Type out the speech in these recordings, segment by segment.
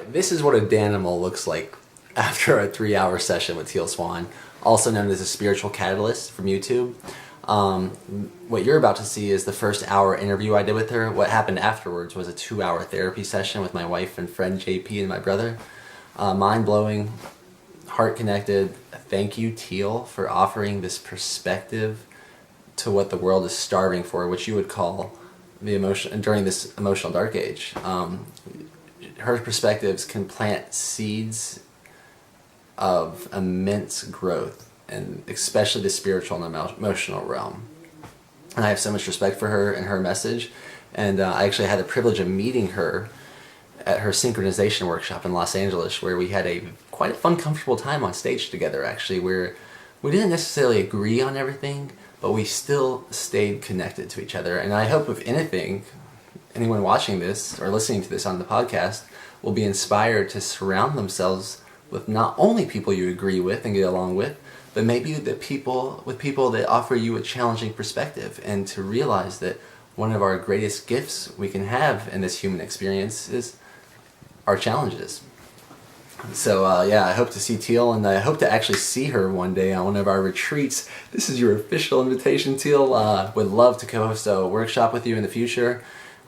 This is what a Danimal looks like after a 3-hour session with Teal Swan, also known as a spiritual catalyst from YouTube. What you're about to see is the first hour interview I did with her. What happened afterwards was a 2-hour therapy session with my wife and friend JP and my brother. Mind-blowing, heart-connected. Thank you, Teal, for offering this perspective to what the world is starving for, which you would call the emotion during this emotional dark age. Her perspectives can plant seeds of immense growth, and especially the spiritual and emotional realm. And I have so much respect for her and her message. And I actually had the privilege of meeting her at her synchronization workshop in Los Angeles, where we had quite a fun, comfortable time on stage together, actually, where we didn't necessarily agree on everything, but we still stayed connected to each other. And I hope, if anything, anyone watching this or listening to this on the podcast will be inspired to surround themselves with not only people you agree with and get along with, but maybe people that offer you a challenging perspective, and to realize that one of our greatest gifts we can have in this human experience is our challenges. So I hope to see Teal, and I hope to actually see her one day on one of our retreats. This is your official invitation, Teal. Would love to co-host a workshop with you in the future.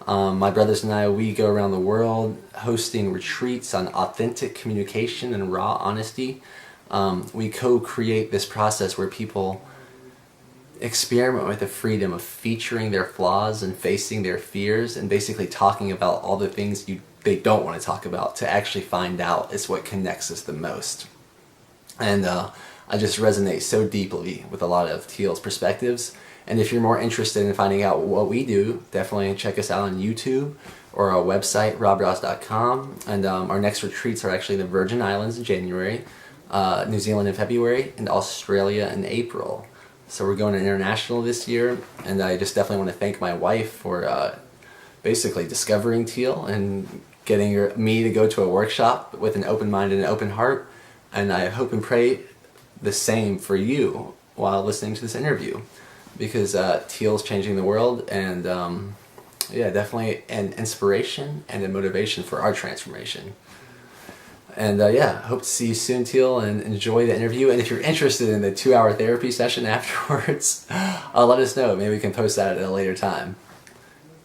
My brothers and I, we go around the world hosting retreats on authentic communication and raw honesty. We co-create this process where people experiment with the freedom of featuring their flaws and facing their fears, and basically talking about all the things they don't want to talk about, to actually find out is what connects us the most. And I just resonate so deeply with a lot of Teal's perspectives. And if you're more interested in finding out what we do, definitely check us out on YouTube or our website, robross.com. And our next retreats are actually the Virgin Islands in January, New Zealand in February, and Australia in April. So we're going international this year, and I just definitely want to thank my wife for basically discovering Teal and getting me to go to a workshop with an open mind and an open heart. And I hope and pray the same for you while listening to this interview, because Teal's changing the world, and definitely an inspiration and a motivation for our transformation. And hope to see you soon, Teal, and enjoy the interview. And if you're interested in the 2-hour therapy session afterwards, let us know. Maybe we can post that at a later time.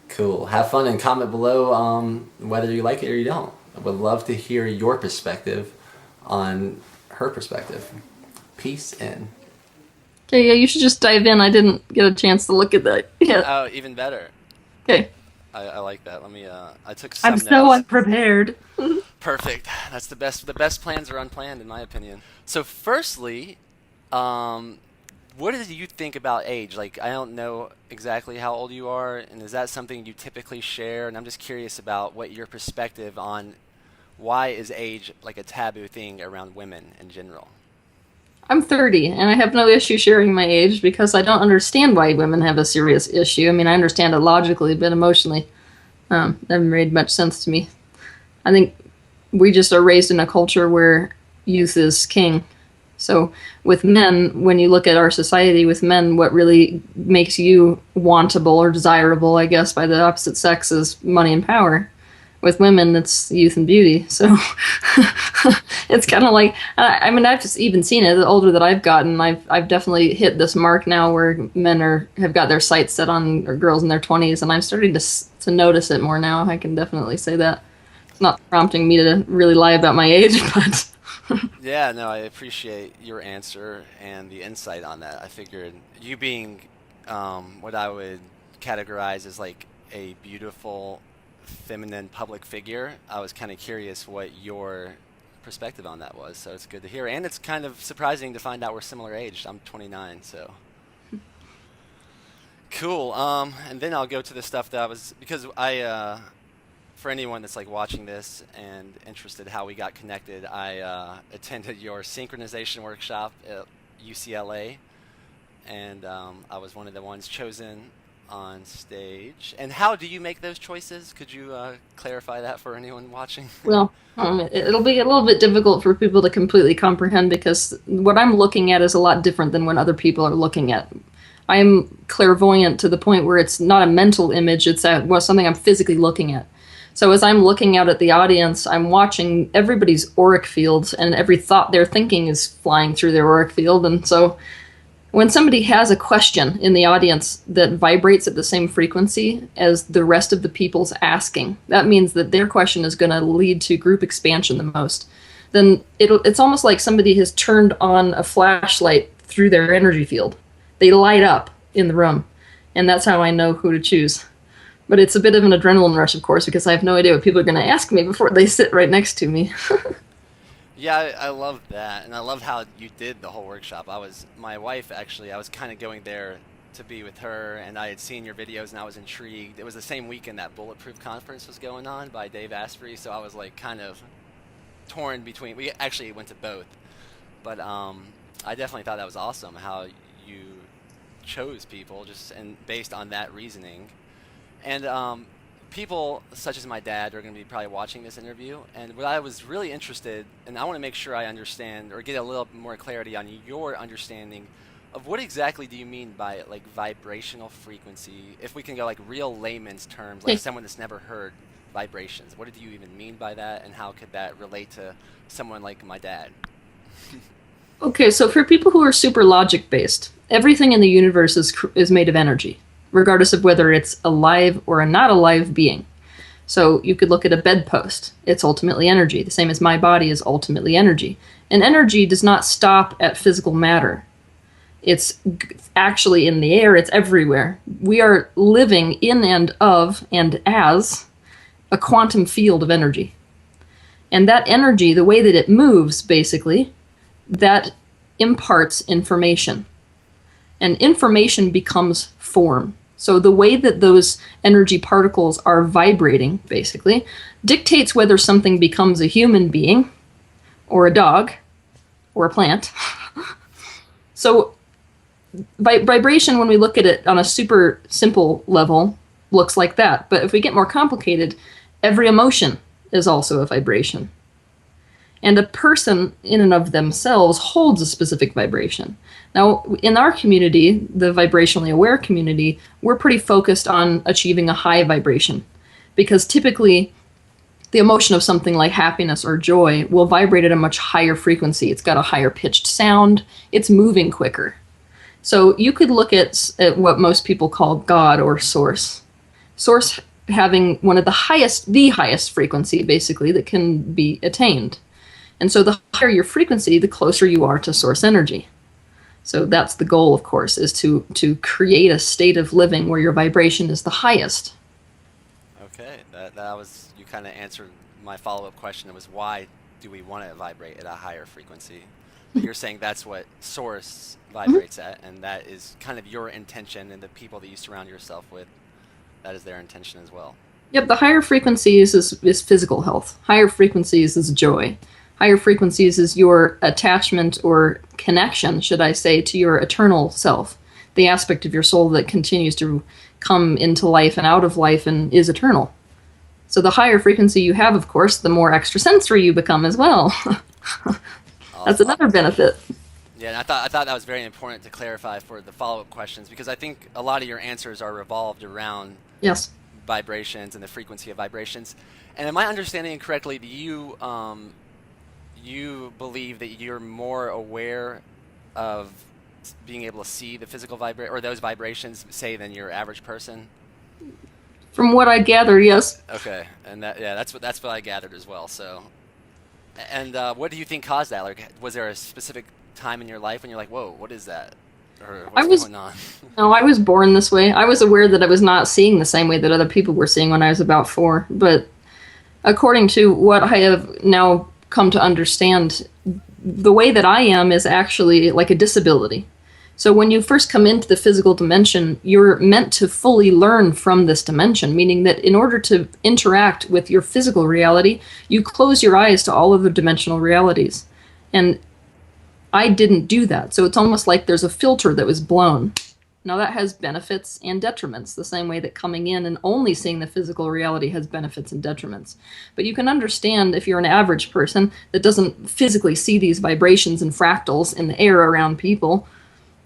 Cool. Have fun, and comment below whether you like it or you don't. I would love to hear your perspective on her perspective. Peace in. Okay, yeah, you should just dive in. I didn't get a chance to look at that yet. Oh, even better. Okay. I like that. Let me. I took some I'm notes. so unprepared. Perfect. That's the best. The best plans are unplanned, in my opinion. So, firstly, what did you think about age? Like, I don't know exactly how old you are, and is that something you typically share? And I'm just curious about what your perspective on why is age like a taboo thing around women in general. I'm 30, and I have no issue sharing my age because I don't understand why women have a serious issue. I mean, I understand it logically, but emotionally, never made much sense to me. I think we just are raised in a culture where youth is king. So with men, when you look at our society with men, what really makes you wantable or desirable, I guess, by the opposite sex is money and power. With women, it's youth and beauty. So it's kind of like, I mean, I've just even seen it. The older that I've gotten, I've definitely hit this mark now where men have got their sights set on girls in their 20s, and I'm starting to notice it more now. I can definitely say that. It's not prompting me to really lie about my age, but... Yeah, no, I appreciate your answer and the insight on that. I figured you being what I would categorize as like a beautiful feminine public figure, I was kind of curious what your perspective on that was, so it's good to hear. And it's kind of surprising to find out we're similar aged. I'm 29, so cool. And then I'll go to the stuff that because I for anyone that's like watching this and interested how we got connected, I attended your synchronization workshop at UCLA, and I was one of the ones chosen on stage. And how do you make those choices? Could you clarify that for anyone watching? Well, it'll be a little bit difficult for people to completely comprehend because what I'm looking at is a lot different than what other people are looking at. I'm clairvoyant to the point where it's not a mental image, it's something I'm physically looking at. So as I'm looking out at the audience, I'm watching everybody's auric fields, and every thought they're thinking is flying through their auric field. And so when somebody has a question in the audience that vibrates at the same frequency as the rest of the people's asking, that means that their question is going to lead to group expansion the most. Then it's almost like somebody has turned on a flashlight through their energy field. They light up in the room, and that's how I know who to choose. But it's a bit of an adrenaline rush, of course, because I have no idea what people are going to ask me before they sit right next to me. Yeah, I love that, and I love how you did the whole workshop. My wife actually, I was kind of going there to be with her, and I had seen your videos, and I was intrigued. It was the same weekend that Bulletproof Conference was going on by Dave Asprey, so I was like kind of torn between. We actually went to both, but I definitely thought that was awesome how you chose people just and based on that reasoning. And people such as my dad are going to be probably watching this interview, and what I was really interested, and I want to make sure I understand or get a little more clarity on your understanding of what exactly do you mean by like vibrational frequency, if we can go like real layman's terms, like someone that's never heard vibrations. What do you even mean by that, and how could that relate to someone like my dad? Okay, so for people who are super logic-based, everything in the universe is made of energy, regardless of whether it's alive or a not alive being. So you could look at a bedpost. It's ultimately energy, the same as my body is ultimately energy. And energy does not stop at physical matter. It's actually in the air, it's everywhere. We are living in and of and as a quantum field of energy. And that energy, the way that it moves, basically, that imparts information. And information becomes form. So the way that those energy particles are vibrating, basically, dictates whether something becomes a human being, or a dog, or a plant. So vibration, when we look at it on a super simple level, looks like that. But if we get more complicated, every emotion is also a vibration. And a person in and of themselves holds a specific vibration. Now, in our community, the vibrationally aware community, we're pretty focused on achieving a high vibration, because typically the emotion of something like happiness or joy will vibrate at a much higher frequency. It's got a higher pitched sound. It's moving quicker. So you could look at what most people call God or Source. Source having one of the highest frequency, basically, that can be attained. And so the higher your frequency, the closer you are to source energy. So that's the goal, of course, is to create a state of living where your vibration is the highest. Okay, that was, you kind of answered my follow-up question. It was, why do we want to vibrate at a higher frequency? You're saying that's what source vibrates at, and that is kind of your intention, and the people that you surround yourself with, that is their intention as well. Yep, the higher frequencies is physical health. Higher frequencies is joy. Higher frequencies is your attachment or connection, should I say, to your eternal self, the aspect of your soul that continues to come into life and out of life and is eternal. So the higher frequency you have, of course, the more extrasensory you become as well. That's another benefit. Yeah, and I thought that was very important to clarify for the follow-up questions, because I think a lot of your answers are revolved around vibrations and the frequency of vibrations. And am I understanding correctly, do you believe that you're more aware of being able to see the physical those vibrations, say, than your average person? From what I gather, yes. Okay, and that's what I gathered as well. So, and what do you think caused that? Like, was there a specific time in your life when you're like, "Whoa, what is that?" Or what's going on? No, I was born this way. I was aware that I was not seeing the same way that other people were seeing when I was about 4. But according to what I have now come to understand, the way that I am is actually like a disability. So when you first come into the physical dimension, you're meant to fully learn from this dimension, meaning that in order to interact with your physical reality, you close your eyes to all of the dimensional realities. And I didn't do that. So it's almost like there's a filter that was blown. Now that has benefits and detriments, the same way that coming in and only seeing the physical reality has benefits and detriments. But you can understand, if you're an average person that doesn't physically see these vibrations and fractals in the air around people,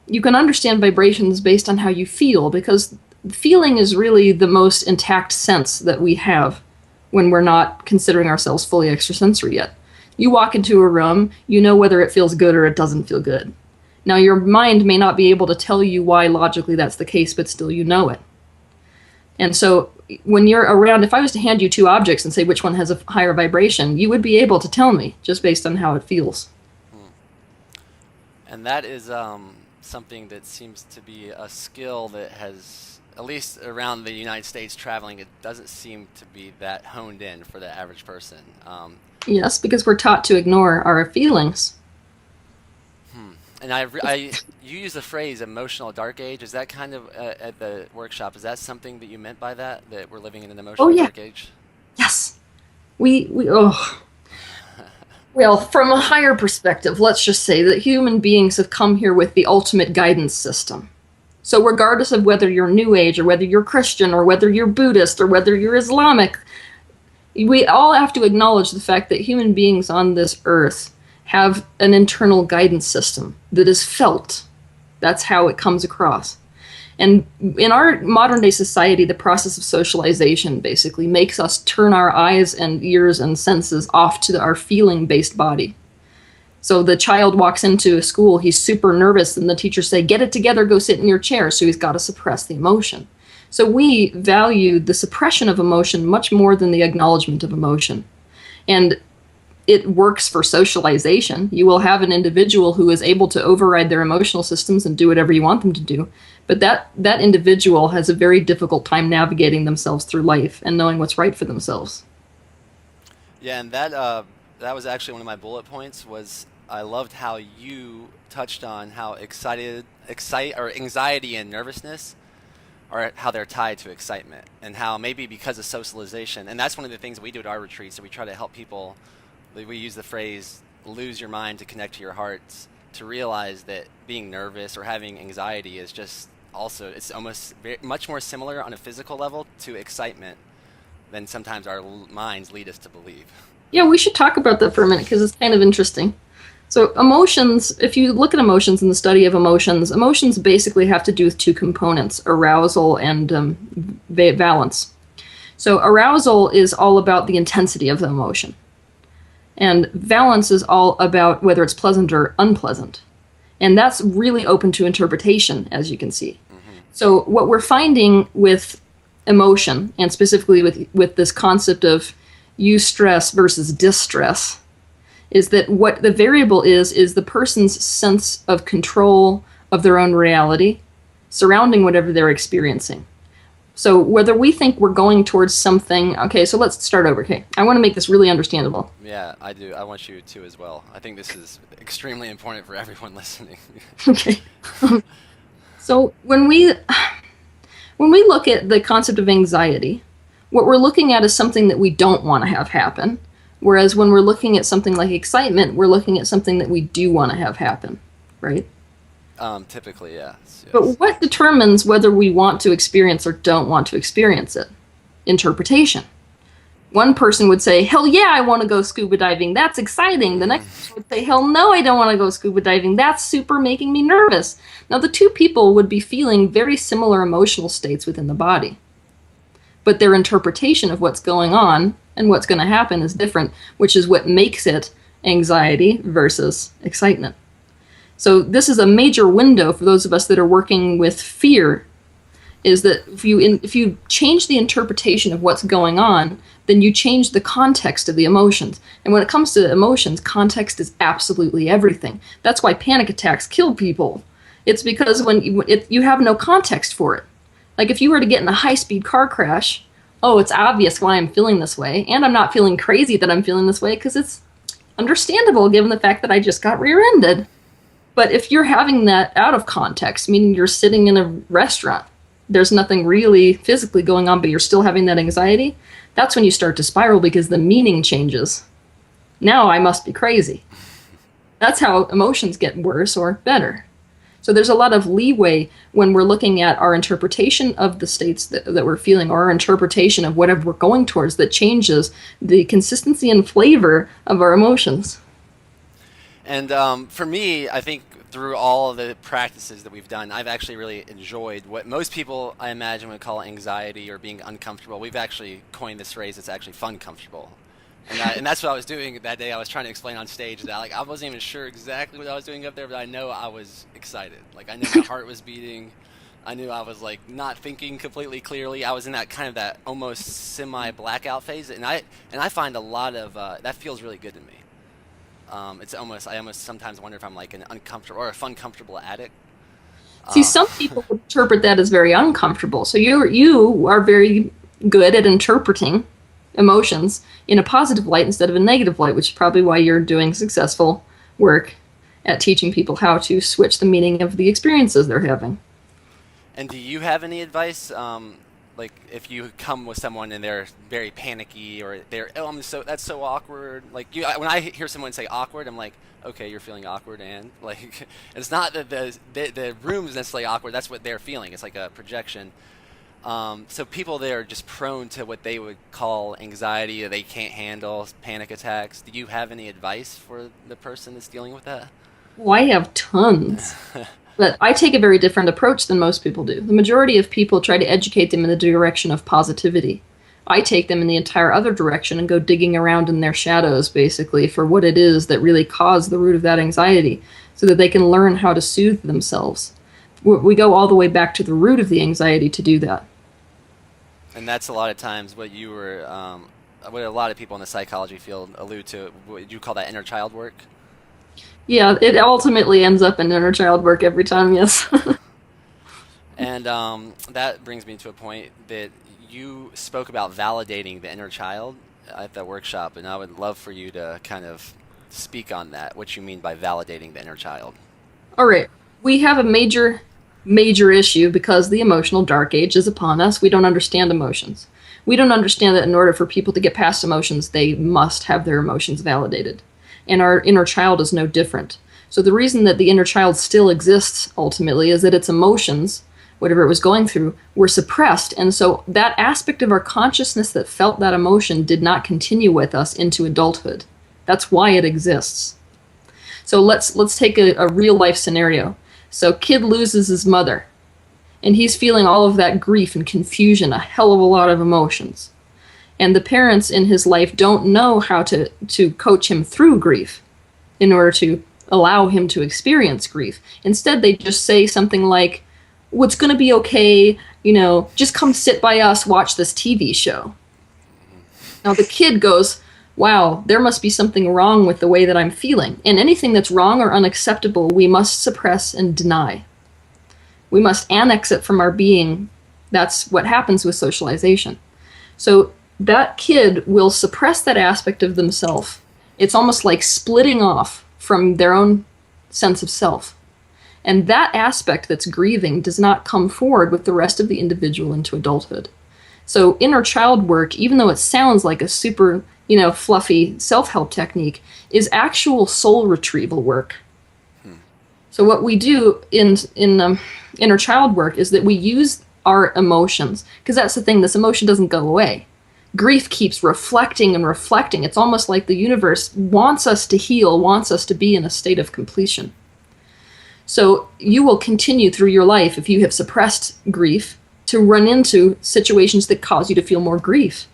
you can understand vibrations based on how you feel, because feeling is really the most intact sense that we have. when we're not considering ourselves fully extrasensory yet. You walk into a room, you know whether it feels good or it doesn't feel good. Now, your mind may not be able to tell you why logically that's the case, but still you know it. And so when you're around, if I was to hand you two objects and say which one has a higher vibration, you would be able to tell me just based on how it feels. And that is something that seems to be a skill that has, at least around the United States traveling, it doesn't seem to be that honed in for the average person. Yes, because we're taught to ignore our feelings. And you use the phrase emotional dark age. Is that kind of at the workshop? Is that something that you meant by that we're living in an emotional dark age? Yes. Well, from a higher perspective, let's just say that human beings have come here with the ultimate guidance system. So regardless of whether you're New Age or whether you're Christian or whether you're Buddhist or whether you're Islamic, we all have to acknowledge the fact that human beings on this earth have an internal guidance system that is felt. That's how it comes across. And in our modern day society, the process of socialization basically makes us turn our eyes and ears and senses off to our feeling-based body. So the child walks into a school, he's super nervous, and the teachers say, get it together, go sit in your chair. So he's got to suppress the emotion. So we value the suppression of emotion much more than the acknowledgement of emotion. And it works for socialization. You will have an individual who is able to override their emotional systems and do whatever you want them to do. But that individual has a very difficult time navigating themselves through life and knowing what's right for themselves. Yeah, and that was actually one of my bullet points. Was I loved how you touched on how anxiety and nervousness are how they're tied to excitement, and how maybe because of socialization, and that's one of the things we do at our retreats. So we try to help people. We use the phrase "lose your mind to connect to your hearts," to realize that being nervous or having anxiety is just also, it's almost much more similar on a physical level to excitement than sometimes our minds lead us to believe. Yeah, we should talk about that for a minute because it's kind of interesting. So emotions, if you look at emotions and the study of emotions basically have to do with two components, arousal and valence. So arousal is all about the intensity of the emotion. And valence is all about whether it's pleasant or unpleasant. And that's really open to interpretation, as you can see. Mm-hmm. So what we're finding with emotion, and specifically with this concept of eustress versus distress, is that what the variable is the person's sense of control of their own reality surrounding whatever they're experiencing. So whether we think we're going towards something, okay, so let's start over. Okay, I want to make this really understandable. Yeah, I do. I want you to as well. I think this is extremely important for everyone listening. Okay. So when we look at the concept of anxiety, what we're looking at is something that we don't want to have happen. Whereas when we're looking at something like excitement, we're looking at something that we do want to have happen, right? Typically, yes. But what determines whether we want to experience or don't want to experience it? Interpretation. One person would say, hell yeah, I want to go scuba diving. That's exciting. The next person would say, hell no, I don't want to go scuba diving. That's super making me nervous. Now, the two people would be feeling very similar emotional states within the body. But their interpretation of what's going on and what's going to happen is different, which is what makes it anxiety versus excitement. So this is a major window for those of us that are working with fear, is that if you change the interpretation of what's going on, then you change the context of the emotions. And when it comes to emotions, context is absolutely everything. That's why panic attacks kill people. It's because when you have no context for it. Like if you were to get in a high-speed car crash, oh, it's obvious why I'm feeling this way, and I'm not feeling crazy that I'm feeling this way because it's understandable given the fact that I just got rear-ended. But if you're having that out of context, meaning you're sitting in a restaurant, there's nothing really physically going on, but you're still having that anxiety, that's when you start to spiral because the meaning changes. Now I must be crazy. That's how emotions get worse or better. So there's a lot of leeway when we're looking at our interpretation of the states that we're feeling, or our interpretation of whatever we're going towards, that changes the consistency and flavor of our emotions. And for me, I think through all of the practices that we've done, I've actually really enjoyed what most people, I imagine, would call anxiety or being uncomfortable. We've actually coined this phrase. It's actually fun comfortable. And that's what I was doing that day. I was trying to explain on stage that like I wasn't even sure exactly what I was doing up there, but I know I was excited. Like I knew my heart was beating. I knew I was like not thinking completely clearly. I was in that kind of that almost semi-blackout phase, and I find a lot of that feels really good to me. I almost sometimes wonder if I'm like an uncomfortable or a fun comfortable addict. See, some people interpret that as very uncomfortable. So you are very good at interpreting emotions in a positive light instead of a negative light, which is probably why you're doing successful work at teaching people how to switch the meaning of the experiences they're having. And do you have any advice? Like if you come with someone and they're very panicky or that's so awkward. Like when I hear someone say awkward, I'm like, okay, you're feeling awkward, and like it's not that the room is necessarily awkward. That's what they're feeling. It's like a projection. So people there are just prone to what they would call anxiety, or they can't handle panic attacks. Do you have any advice for the person that's dealing with that? Well, I have tons. But I take a very different approach than most people do. The majority of people try to educate them in the direction of positivity. I take them in the entire other direction and go digging around in their shadows, basically, for what it is that really caused the root of that anxiety, so that they can learn how to soothe themselves. We go all the way back to the root of the anxiety to do that. And that's a lot of times what you were, what a lot of people in the psychology field allude to. Would you call that inner child work? Yeah, it ultimately ends up in inner child work every time, yes. And that brings me to a point that you spoke about validating the inner child at that workshop, and I would love for you to kind of speak on that, what you mean by validating the inner child. All right. We have a major issue because the emotional dark age is upon us. We don't understand emotions. We don't understand that in order for people to get past emotions, they must have their emotions validated. And our inner child is no different. So the reason that the inner child still exists, ultimately, is that its emotions, whatever it was going through, were suppressed. And so that aspect of our consciousness that felt that emotion did not continue with us into adulthood. That's why it exists. So let's take a real-life scenario. So kid loses his mother, and he's feeling all of that grief and confusion, a hell of a lot of emotions. And the parents in his life don't know how to coach him through grief in order to allow him to experience grief. Instead, they just say something like, well, it's going to be okay, just come sit by us, watch this TV show. Now the kid goes, wow, there must be something wrong with the way that I'm feeling. And anything that's wrong or unacceptable, we must suppress and deny. We must annex it from our being. That's what happens with socialization. So that kid will suppress that aspect of themselves. It's almost like splitting off from their own sense of self. And that aspect that's grieving does not come forward with the rest of the individual into adulthood. So inner child work, even though it sounds like a super, fluffy self-help technique, is actual soul retrieval work. So what we do in inner child work is that we use our emotions, because that's the thing, this emotion doesn't go away. Grief keeps reflecting and reflecting. It's almost like the universe wants us to heal, wants us to be in a state of completion. So you will continue through your life, if you have suppressed grief, to run into situations that cause you to feel more grief.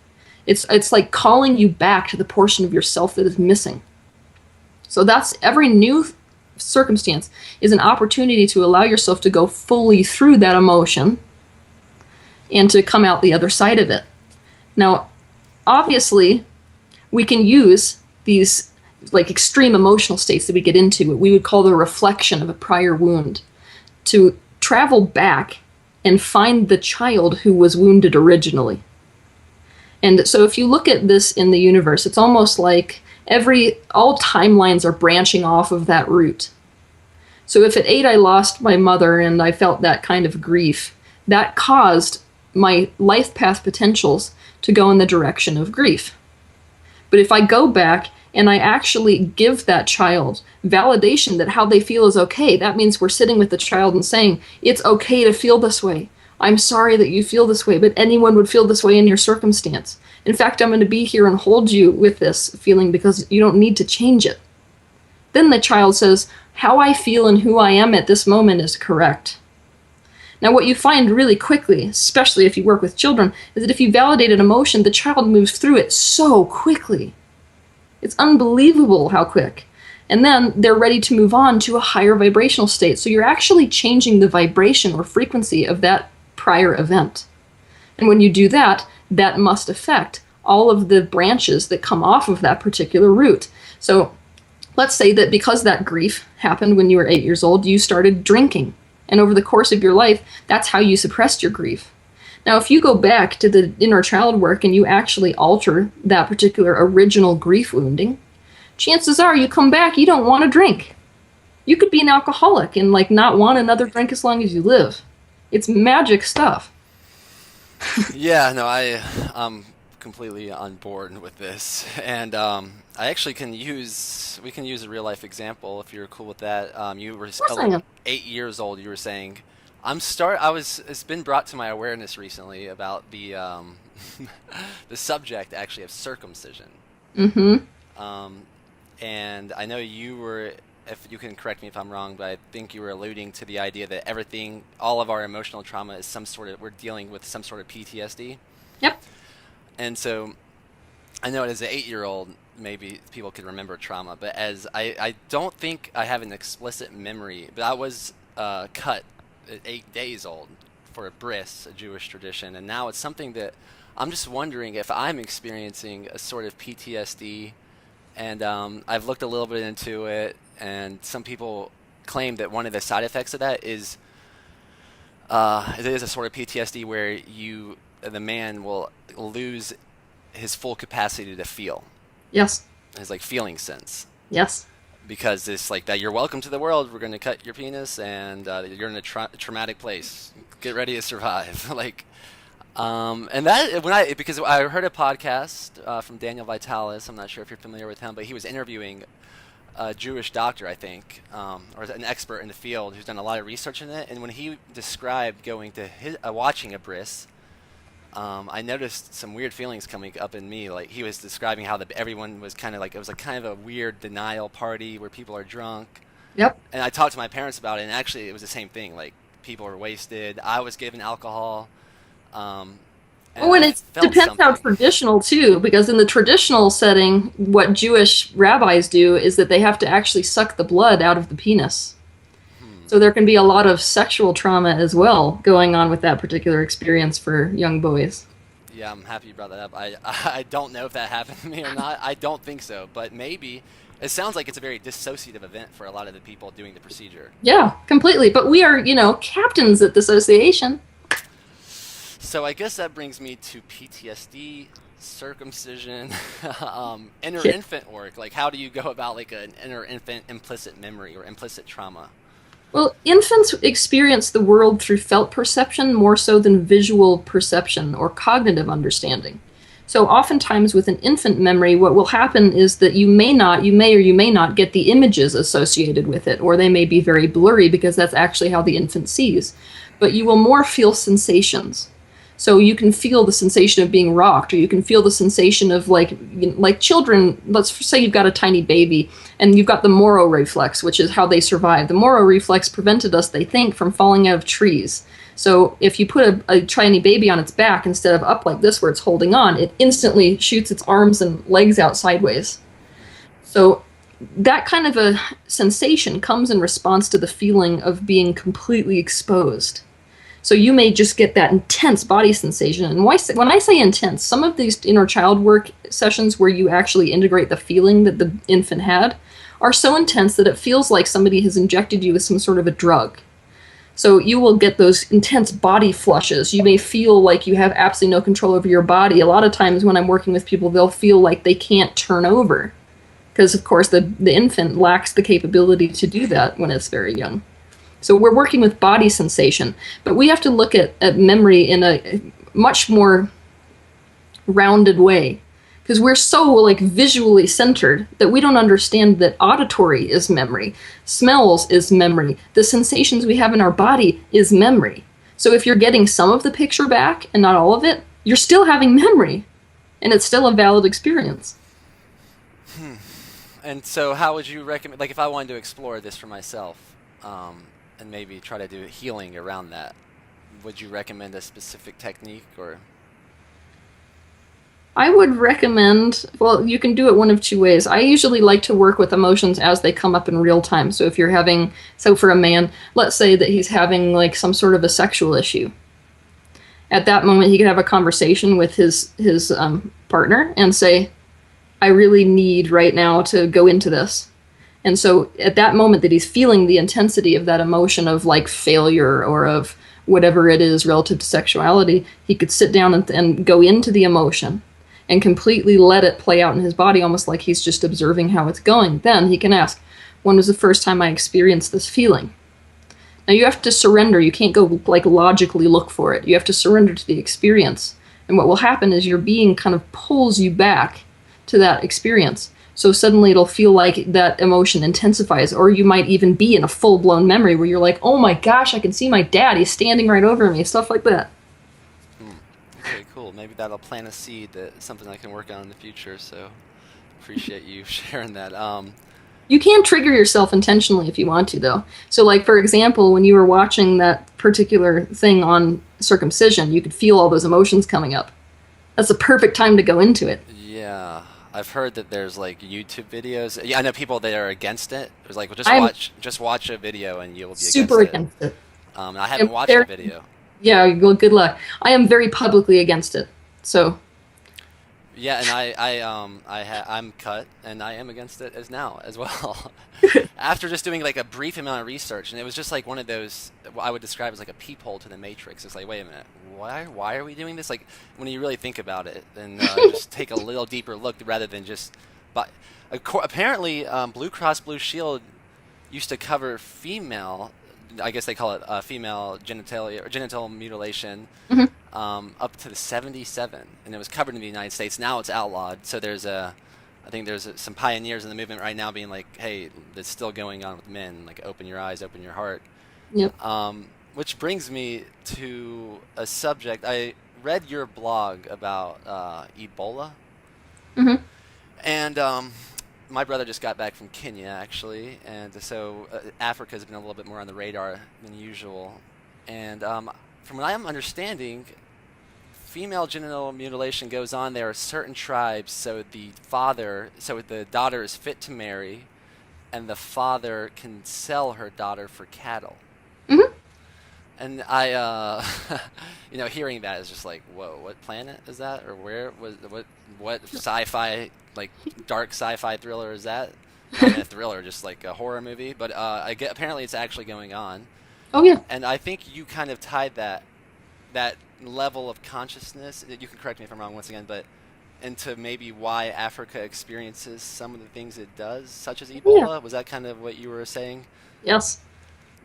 It's like calling you back to the portion of yourself that is missing. So that's every new circumstance is an opportunity to allow yourself to go fully through that emotion and to come out the other side of it. Now, obviously, we can use these like extreme emotional states that we get into, what we would call the reflection of a prior wound, to travel back and find the child who was wounded originally. And so if you look at this in the universe, it's almost like all timelines are branching off of that root. So if at 8 I lost my mother and I felt that kind of grief, that caused my life path potentials to go in the direction of grief. But if I go back and I actually give that child validation that how they feel is okay, that means we're sitting with the child and saying, it's okay to feel this way. I'm sorry that you feel this way, but anyone would feel this way in your circumstance. In fact, I'm going to be here and hold you with this feeling because you don't need to change it. Then the child says, how I feel and who I am at this moment is correct. Now, what you find really quickly, especially if you work with children, is that if you validate an emotion, the child moves through it so quickly. It's unbelievable how quick. And then they're ready to move on to a higher vibrational state. So you're actually changing the vibration or frequency of that prior event. And when you do that, that must affect all of the branches that come off of that particular root. So let's say that because that grief happened when you were 8 years old, you started drinking. And over the course of your life, that's how you suppressed your grief. Now, if you go back to the inner child work and you actually alter that particular original grief wounding, chances are you come back, you don't want to drink. You could be an alcoholic and like not want another drink as long as you live. It's magic stuff. Yeah, no, I'm completely on board with this, and I actually we can use a real life example if you're cool with that. You were 8 years old. You were saying, it's been brought to my awareness recently about the the subject actually of circumcision. Mm-hmm. And I know you were, if you can correct me if I'm wrong, but I think you were alluding to the idea that all of our emotional trauma is we're dealing with some sort of PTSD. Yep. And so I know as an 8-year-old, maybe people could remember trauma, but I don't think I have an explicit memory, but I was cut at 8 days old for a bris, a Jewish tradition, and now it's something that I'm just wondering if I'm experiencing a sort of PTSD, and I've looked a little bit into it, and some people claim that one of the side effects of that is it is a sort of PTSD where the man will lose his full capacity to feel. Yes. His like feeling sense. Yes. Because it's like that you're welcome to the world. We're going to cut your penis, and you're in a traumatic place. Get ready to survive. And that because I heard a podcast from Daniel Vitalis. I'm not sure if you're familiar with him, but he was interviewing a Jewish doctor, I think, or an expert in the field who's done a lot of research in it. And when he described going to watching a bris, I noticed some weird feelings coming up in me. Like he was describing how everyone was kind of like, it was like kind of a weird denial party where people are drunk. Yep. And I talked to my parents about it, and actually it was the same thing. Like people were wasted. I was given alcohol. And it depends how traditional too, because in the traditional setting, what Jewish rabbis do is that they have to actually suck the blood out of the penis. So there can be a lot of sexual trauma as well going on with that particular experience for young boys. Yeah, I'm happy you brought that up. I don't know if that happened to me or not. I don't think so, but maybe. It sounds like it's a very dissociative event for a lot of the people doing the procedure. Yeah, completely. But we are, captains at dissociation. So I guess that brings me to PTSD, circumcision, inner infant work. Like, how do you go about like an inner infant implicit memory or implicit trauma? Well, infants experience the world through felt perception more so than visual perception or cognitive understanding. So oftentimes with an infant memory, what will happen is that you may or you may not get the images associated with it, or they may be very blurry because that's actually how the infant sees. But you will more feel sensations. So you can feel the sensation of being rocked, or you can feel the sensation of like children. Let's say you've got a tiny baby and you've got the Moro reflex, which is how they survive. The Moro reflex prevented us, they think, from falling out of trees. So if you put a tiny baby on its back instead of up like this where it's holding on, it instantly shoots its arms and legs out sideways. So that kind of a sensation comes in response to the feeling of being completely exposed. So you may just get that intense body sensation. And when I say intense, some of these inner child work sessions where you actually integrate the feeling that the infant had are so intense that it feels like somebody has injected you with some sort of a drug. So you will get those intense body flushes. You may feel like you have absolutely no control over your body. A lot of times when I'm working with people, they'll feel like they can't turn over. Because, of course, the infant lacks the capability to do that when it's very young. So we're working with body sensation, but we have to look at memory in a much more rounded way, because we're so visually centered that we don't understand that auditory is memory, smells is memory, the sensations we have in our body is memory. So if you're getting some of the picture back and not all of it, you're still having memory, and it's still a valid experience. And so how would you recommend, like if I wanted to explore this for myself, and maybe try to do healing around that, would you recommend a specific technique or? I would recommend, well, you can do it one of two ways. I usually like to work with emotions as they come up in real time. So if you're having, so for a man, let's say that he's having like some sort of a sexual issue. At that moment, he could have a conversation with his partner and say, I really need right now to go into this. And so at that moment that he's feeling the intensity of that emotion of like failure or of whatever it is relative to sexuality, he could sit down and go into the emotion and completely let it play out in his body, almost like he's just observing how it's going. Then he can ask, when was the first time I experienced this feeling? Now you have to surrender. You can't go like logically look for it. You have to surrender to the experience. And what will happen is your being kind of pulls you back to that experience. So suddenly it'll feel like that emotion intensifies, or you might even be in a full-blown memory where you're like, oh my gosh, I can see my dad. He's standing right over me, stuff like that. Okay, cool. Maybe that'll plant a seed that something I can work on in the future. So appreciate you sharing that. You can trigger yourself intentionally if you want to, though. So, like, for example, when you were watching that particular thing on circumcision, you could feel all those emotions coming up. That's the perfect time to go into it. Yeah. I've heard that there's like YouTube videos. Yeah, I know people that are against it. It was like, well, just watch a video and you'll be super against it. I haven't watched the video. Yeah, well, good luck. I am very publicly against it. So. Yeah, and I'm cut, and I am against it as well. After just doing like a brief amount of research, and it was just like one of those I would describe as like a peephole to the Matrix. It's like, wait a minute, why are we doing this? Like when you really think about it, and just take a little deeper look rather than just. But apparently, Blue Cross Blue Shield used to cover female. I guess they call it female genitalia or genital mutilation. Mm-hmm. Up to the 77, and it was covered in the United States. Now it's outlawed. So I think there's some pioneers in the movement right now being like, hey, that's still going on with men. Like, open your eyes, open your heart. Yep. Which brings me to a subject. I read your blog about Ebola. Mm-hmm. And my brother just got back from Kenya, actually, and so Africa has been a little bit more on the radar than usual. And from what I'm understanding, female genital mutilation goes on. There are certain tribes, so the daughter is fit to marry, and the father can sell her daughter for cattle. Mm-hmm. And I, hearing that is just like, whoa, what planet is that, or where was what sci-fi, like dark sci-fi thriller is that? Not even a thriller, just like a horror movie. But apparently it's actually going on. Oh yeah. And I think you kind of tied that level of consciousness. You can correct me if I'm wrong once again, but into maybe why Africa experiences some of the things it does, such as Ebola. Yeah. Was that kind of what you were saying? Yes.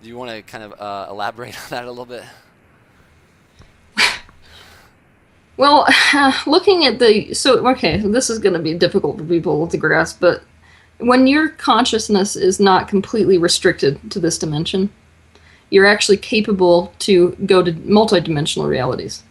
Do you want to kind of elaborate on that a little bit? Well, looking at this is going to be difficult for people to grasp, but when your consciousness is not completely restricted to this dimension, you're actually capable to go to multidimensional realities.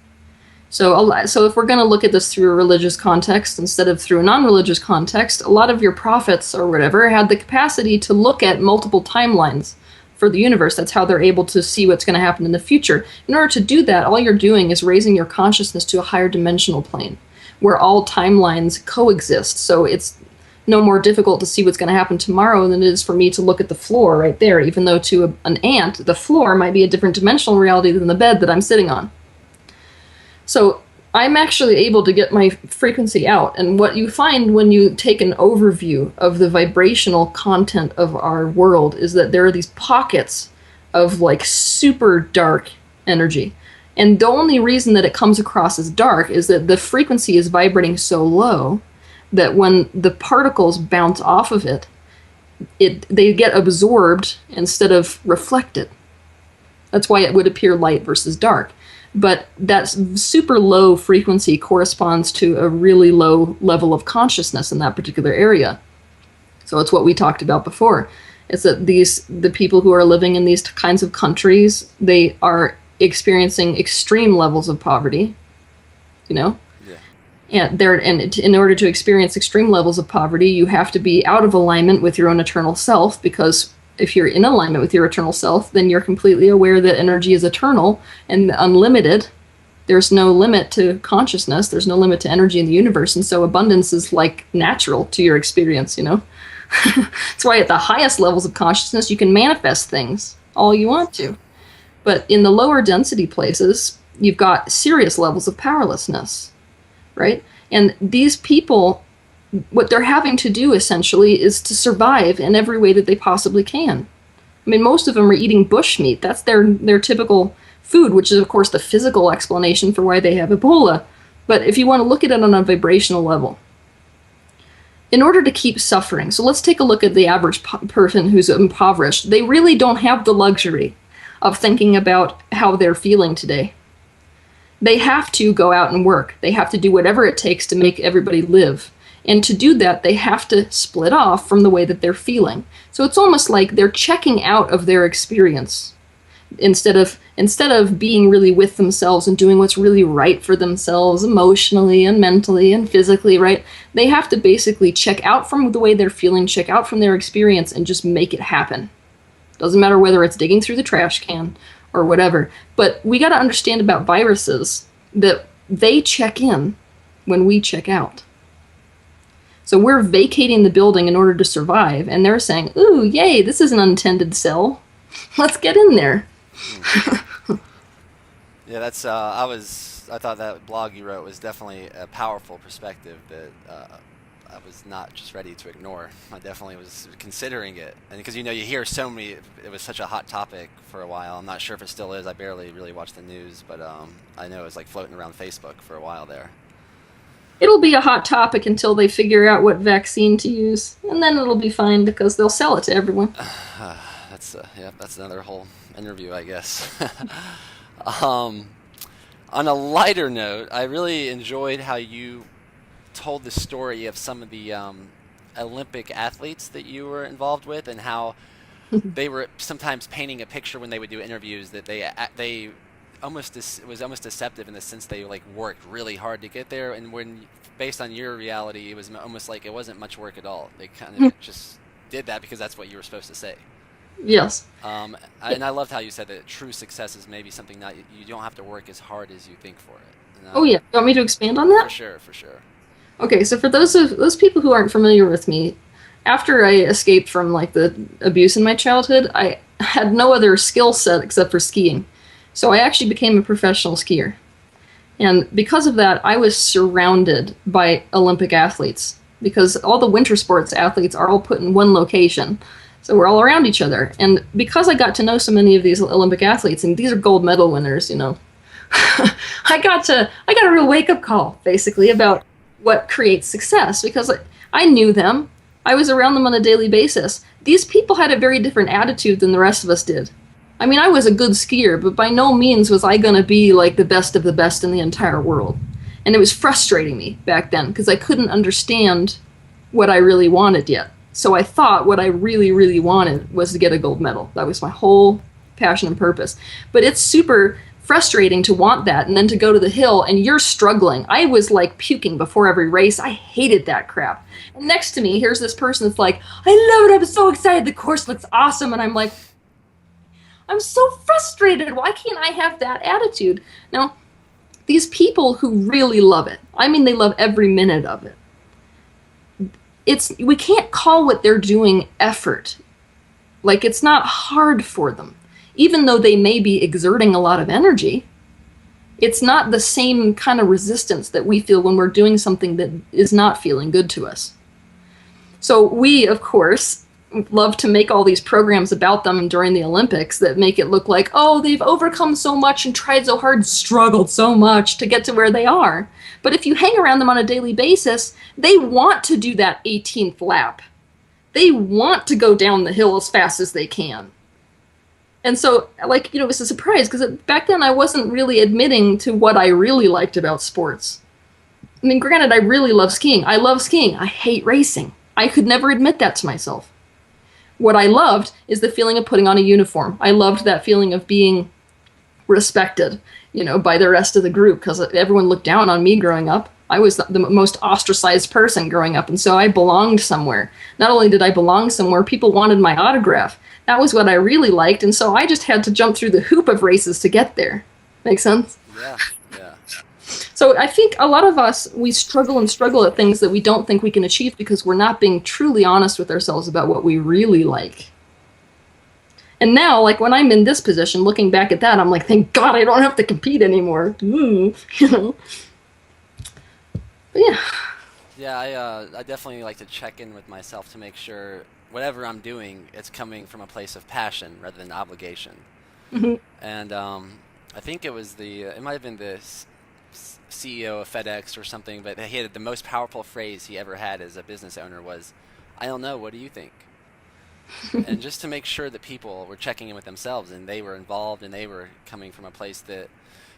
So if we're going to look at this through a religious context instead of through a non-religious context, a lot of your prophets or whatever had the capacity to look at multiple timelines for the universe. That's how they're able to see what's going to happen in the future. In order to do that, all you're doing is raising your consciousness to a higher dimensional plane where all timelines coexist. So it's no more difficult to see what's going to happen tomorrow than it is for me to look at the floor right there, even though to an ant, the floor might be a different dimensional reality than the bed that I'm sitting on. So I'm actually able to get my frequency out, and what you find when you take an overview of the vibrational content of our world is that there are these pockets of like super dark energy. And the only reason that it comes across as dark is that the frequency is vibrating so low that when the particles bounce off of it, they get absorbed instead of reflected. That's why it would appear light versus dark. But that super low frequency corresponds to a really low level of consciousness in that particular area. So it's what we talked about before. It's that the people who are living in these kinds of countries, they are experiencing extreme levels of poverty, you know? And in order to experience extreme levels of poverty, you have to be out of alignment with your own eternal self, because if you're in alignment with your eternal self, then you're completely aware that energy is eternal and unlimited. There's no limit to consciousness. There's no limit to energy in the universe. And so abundance is like natural to your experience, you know? That's why at the highest levels of consciousness, you can manifest things all you want to. But in the lower density places, you've got serious levels of powerlessness, right? And these people, what they're having to do essentially is to survive in every way that they possibly can. I mean, most of them are eating bushmeat. That's their typical food, which is, of course, the physical explanation for why they have Ebola. But if you want to look at it on a vibrational level, in order to keep suffering, so let's take a look at the average person who's impoverished. They really don't have the luxury of thinking about how they're feeling today. They have to go out and work. They have to do whatever it takes to make everybody live. And to do that, they have to split off from the way that they're feeling. So it's almost like they're checking out of their experience instead of being really with themselves and doing what's really right for themselves emotionally and mentally and physically, right? They have to basically check out from the way they're feeling, check out from their experience, and just make it happen. Doesn't matter whether it's digging through the trash can or whatever. But we got to understand about viruses that they check in when we check out. So we're vacating the building in order to survive, and they're saying, ooh, yay, this is an untended cell. Let's get in there. Yeah, that's I thought that blog you wrote was definitely a powerful perspective that I was not just ready to ignore. I definitely was considering it, and because you hear so many, it was such a hot topic for a while. I'm not sure if it still is. I barely really watch the news, but I know it was like floating around Facebook for a while there. It'll be a hot topic until they figure out what vaccine to use, and then it'll be fine because they'll sell it to everyone. That's another whole interview, I guess. On a lighter note, I really enjoyed how you told the story of some of the Olympic athletes that you were involved with, and how they were sometimes painting a picture when they would do interviews that they almost it was almost deceptive in the sense they like worked really hard to get there, and when based on your reality, it was almost like it wasn't much work at all. They kind of just did that because that's what you were supposed to say. Yes. And I loved how you said that true success is maybe something that you don't have to work as hard as you think for it. Oh yeah, you want me to expand on that? For sure. Okay, so for those people who aren't familiar with me, after I escaped from like the abuse in my childhood, I had no other skill set except for skiing. So I actually became a professional skier. And because of that, I was surrounded by Olympic athletes, because all the winter sports athletes are all put in one location. So we're all around each other. And because I got to know so many of these Olympic athletes, and these are gold medal winners, I got a real wake-up call, basically, about what creates success, because I knew them. I was around them on a daily basis. These people had a very different attitude than the rest of us did. I mean, I was a good skier, but by no means was I going to be like the best of the best in the entire world. And it was frustrating me back then, because I couldn't understand what I really wanted yet. So I thought what I really, really wanted was to get a gold medal. That was my whole passion and purpose. But it's super frustrating to want that and then to go to the hill and you're struggling. I was like puking before every race. I hated that crap. And next to me, here's this person that's like, I love it. I'm so excited. The course looks awesome. And I'm like, I'm so frustrated. Why can't I have that attitude? Now, these people who really love it, I mean, they love every minute of it. We can't call what they're doing effort. Like, it's not hard for them. Even though they may be exerting a lot of energy, it's not the same kind of resistance that we feel when we're doing something that is not feeling good to us. So we, of course, love to make all these programs about them during the Olympics that make it look like, oh, they've overcome so much and tried so hard, struggled so much to get to where they are. But if you hang around them on a daily basis, they want to do that 18th lap. They want to go down the hill as fast as they can. And so, like, it was a surprise, because back then I wasn't really admitting to what I really liked about sports. I mean, granted, I really love skiing. I love skiing. I hate racing. I could never admit that to myself. What I loved is the feeling of putting on a uniform. I loved that feeling of being respected, by the rest of the group, because everyone looked down on me growing up. I was the most ostracized person growing up, and so I belonged somewhere. Not only did I belong somewhere, people wanted my autograph. That was what I really liked, and so I just had to jump through the hoop of races to get there. Make sense? Yeah, yeah. So I think a lot of us, we struggle and struggle at things that we don't think we can achieve because we're not being truly honest with ourselves about what we really like. And now, like when I'm in this position, looking back at that, I'm like, thank God I don't have to compete anymore. You know? But yeah. Yeah, I definitely like to check in with myself to make sure whatever I'm doing, it's coming from a place of passion rather than obligation. Mm-hmm. And I think it was it might have been the CEO of FedEx or something, but he had the most powerful phrase he ever had as a business owner was, "I don't know, what do you think?" And just to make sure that people were checking in with themselves and they were involved and they were coming from a place that,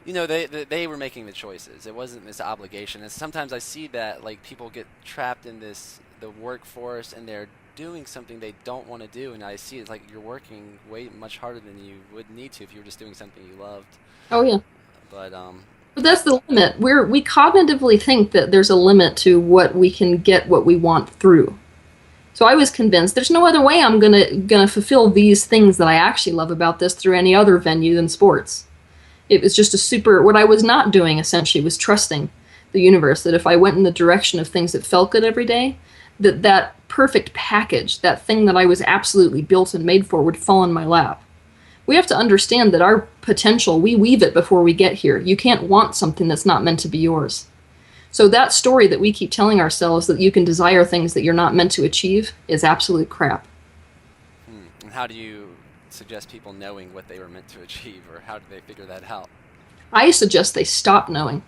you know, they were making the choices. It wasn't this obligation. And sometimes I see that, like, people get trapped in the workforce and they're doing something they don't want to do, and I see it's like you're working way much harder than you would need to if you were just doing something you loved. Oh yeah. But that's the limit. We cognitively think that there's a limit to what we can get what we want through. So I was convinced there's no other way I'm gonna fulfill these things that I actually love about this through any other venue than sports. It was just what I was not doing essentially was trusting the universe, that if I went in the direction of things that felt good every day, that perfect package, that thing that I was absolutely built and made for, would fall in my lap. We have to understand that our potential, we weave it before we get here. You can't want something that's not meant to be yours. So that story that we keep telling ourselves that you can desire things that you're not meant to achieve is absolute crap. And how do you suggest people knowing what they were meant to achieve, or how do they figure that out? I suggest they stop knowing.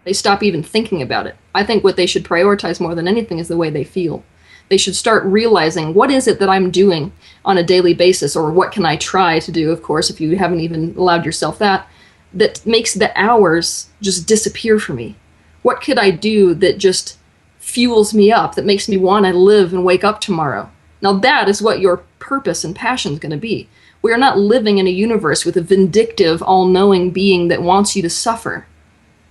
They stop even thinking about it. I think what they should prioritize more than anything is the way they feel. They should start realizing, what is it that I'm doing on a daily basis, or what can I try to do, of course, if you haven't even allowed yourself that makes the hours just disappear for me. What could I do that just fuels me up, that makes me want to live and wake up tomorrow? Now that is what your purpose and passion is going to be. We are not living in a universe with a vindictive, all-knowing being that wants you to suffer.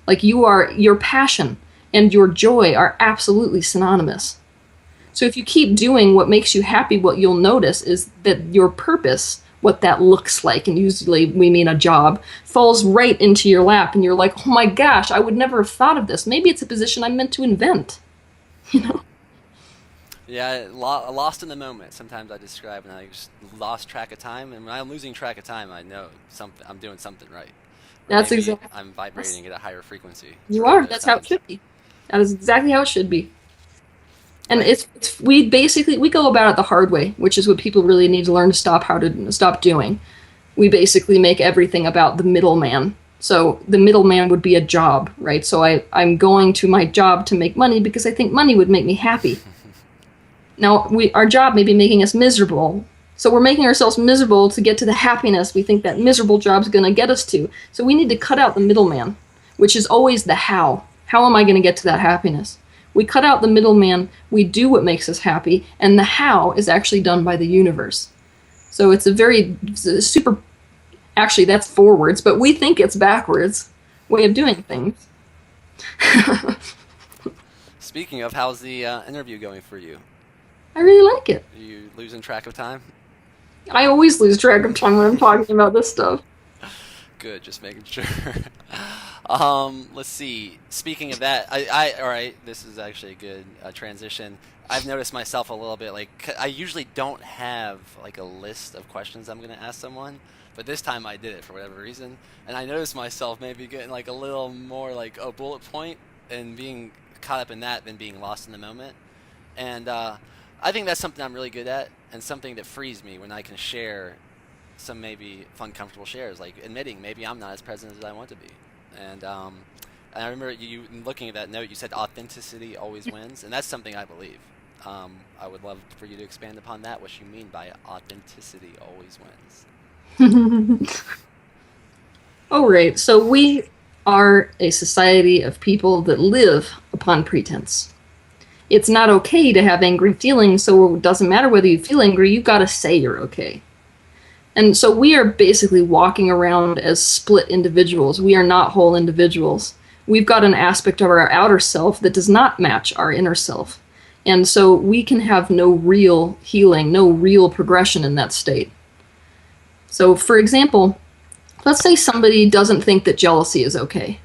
Like, your passion and your joy are absolutely synonymous. So if you keep doing what makes you happy, what you'll notice is that your purpose, what that looks like, and usually we mean a job, falls right into your lap, and you're like, oh my gosh, I would never have thought of this. Maybe it's a position I'm meant to invent. You know? Yeah, lost in the moment. Sometimes I describe when I just lost track of time, and when I'm losing track of time, I know I'm doing something right. That's Maybe exactly. I'm vibrating at a higher frequency. You are. That's how it should be. That is exactly how it should be. And we go about it the hard way, which is what people really need to learn to stop doing. We basically make everything about the middleman. So the middleman would be a job, right? So I'm going to my job to make money because I think money would make me happy. Now, our job may be making us miserable. So we're making ourselves miserable to get to the happiness we think that miserable job's going to get us to. So we need to cut out the middleman, which is always the how. How am I going to get to that happiness? We cut out the middleman, we do what makes us happy, and the how is actually done by the universe. So it's actually that's forwards, but we think it's backwards way of doing things. Speaking of, how's the interview going for you? I really like it. Are you losing track of time? I always lose track of time when I'm talking about this stuff. Good, just making sure. Let's see. Speaking of that, all right, this is actually a good transition. I've noticed myself a little bit, like, I usually don't have like a list of questions I'm going to ask someone, but this time I did it for whatever reason, and I noticed myself maybe getting like a little more like a bullet point and being caught up in that than being lost in the moment. And I think that's something I'm really good at, and something that frees me when I can share some maybe fun, comfortable shares, like admitting maybe I'm not as present as I want to be. And I remember you looking at that note, you said authenticity always wins, and that's something I believe. I would love for you to expand upon that, what you mean by authenticity always wins. All right, so we are a society of people that live upon pretense. It's not okay to have angry feelings, so it doesn't matter whether you feel angry, you've got to say you're okay. And so we are basically walking around as split individuals. We are not whole individuals. we've got an aspect of our outer self that does not match our inner self. And so we can have no real healing, no real progression in that state. So, for example, let's say somebody doesn't think that jealousy is okay.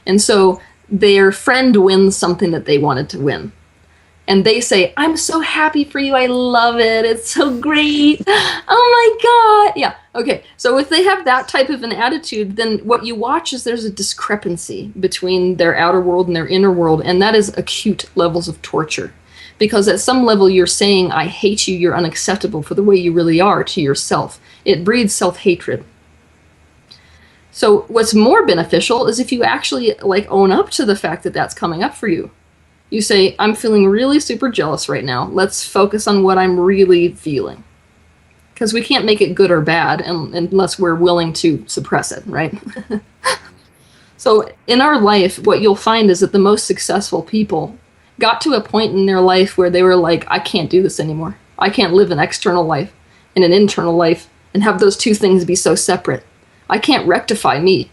And so their friend wins something that they wanted to win. And they say, I'm so happy for you. I love it. It's so great. Oh my God. Yeah. Okay. So if they have that type of an attitude, then what you watch is there's a discrepancy between their outer world and their inner world. And that is acute levels of torture. Because at some level you're saying, I hate you. You're unacceptable for the way you really are to yourself. It breeds self-hatred. So what's more beneficial is if you actually like own up to the fact that that's coming up for you. You say, I'm feeling really super jealous right now. Let's focus on what I'm really feeling. Because we can't make it good or bad unless we're willing to suppress it, right? So in our life, what you'll find is that the most successful people got to a point in their life where they were like, I can't do this anymore. I can't live an external life and an internal life and have those two things be so separate. I can't rectify me.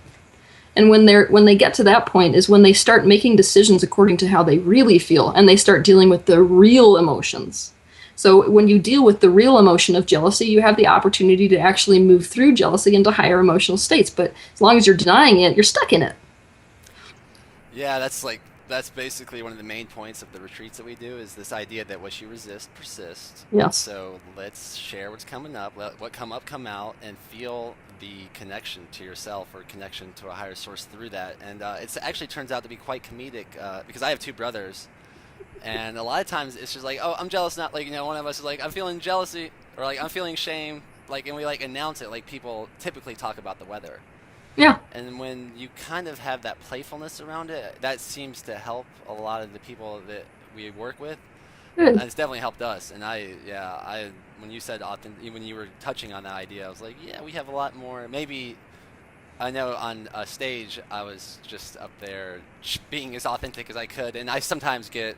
And when they get to that point is when they start making decisions according to how they really feel, and they start dealing with the real emotions. So when you deal with the real emotion of jealousy, you have the opportunity to actually move through jealousy into higher emotional states. But as long as you're denying it, you're stuck in it. Yeah, that's basically one of the main points of the retreats that we do, is this idea that what you resist persists. Yes. So let's share what's coming up, let what come up come out, and feel the connection to yourself or connection to a higher source through that. And it actually turns out to be quite comedic because I have two brothers, and a lot of times it's just like, oh, I'm jealous, not like, one of us is like, I'm feeling jealousy, or like, I'm feeling shame, like, and we like announce it like people typically talk about the weather. Yeah. And when you kind of have that playfulness around it, that seems to help a lot of the people that we work with. Good. And it's definitely helped us. And when you said when you were touching on that idea, I was like, yeah, we have a lot more. Maybe, I know on a stage, I was just up there being as authentic as I could. And I sometimes get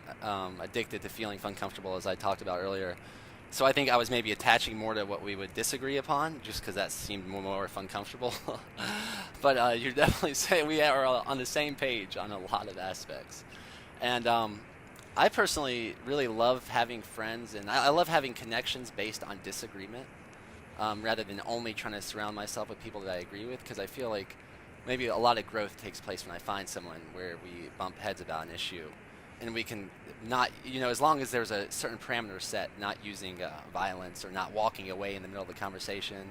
addicted to feeling uncomfortable, as I talked about earlier. So I think I was maybe attaching more to what we would disagree upon, just because that seemed more fun, comfortable. But you're definitely saying we are on the same page on a lot of aspects. And I personally really love having friends, and I love having connections based on disagreement, rather than only trying to surround myself with people that I agree with, because I feel like maybe a lot of growth takes place when I find someone where we bump heads about an issue. And we can not, as long as there's a certain parameter set, not using violence or not walking away in the middle of the conversation,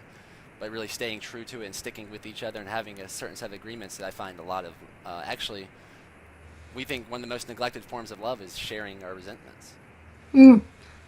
but really staying true to it and sticking with each other and having a certain set of agreements that I find a lot of, actually, we think one of the most neglected forms of love is sharing our resentments.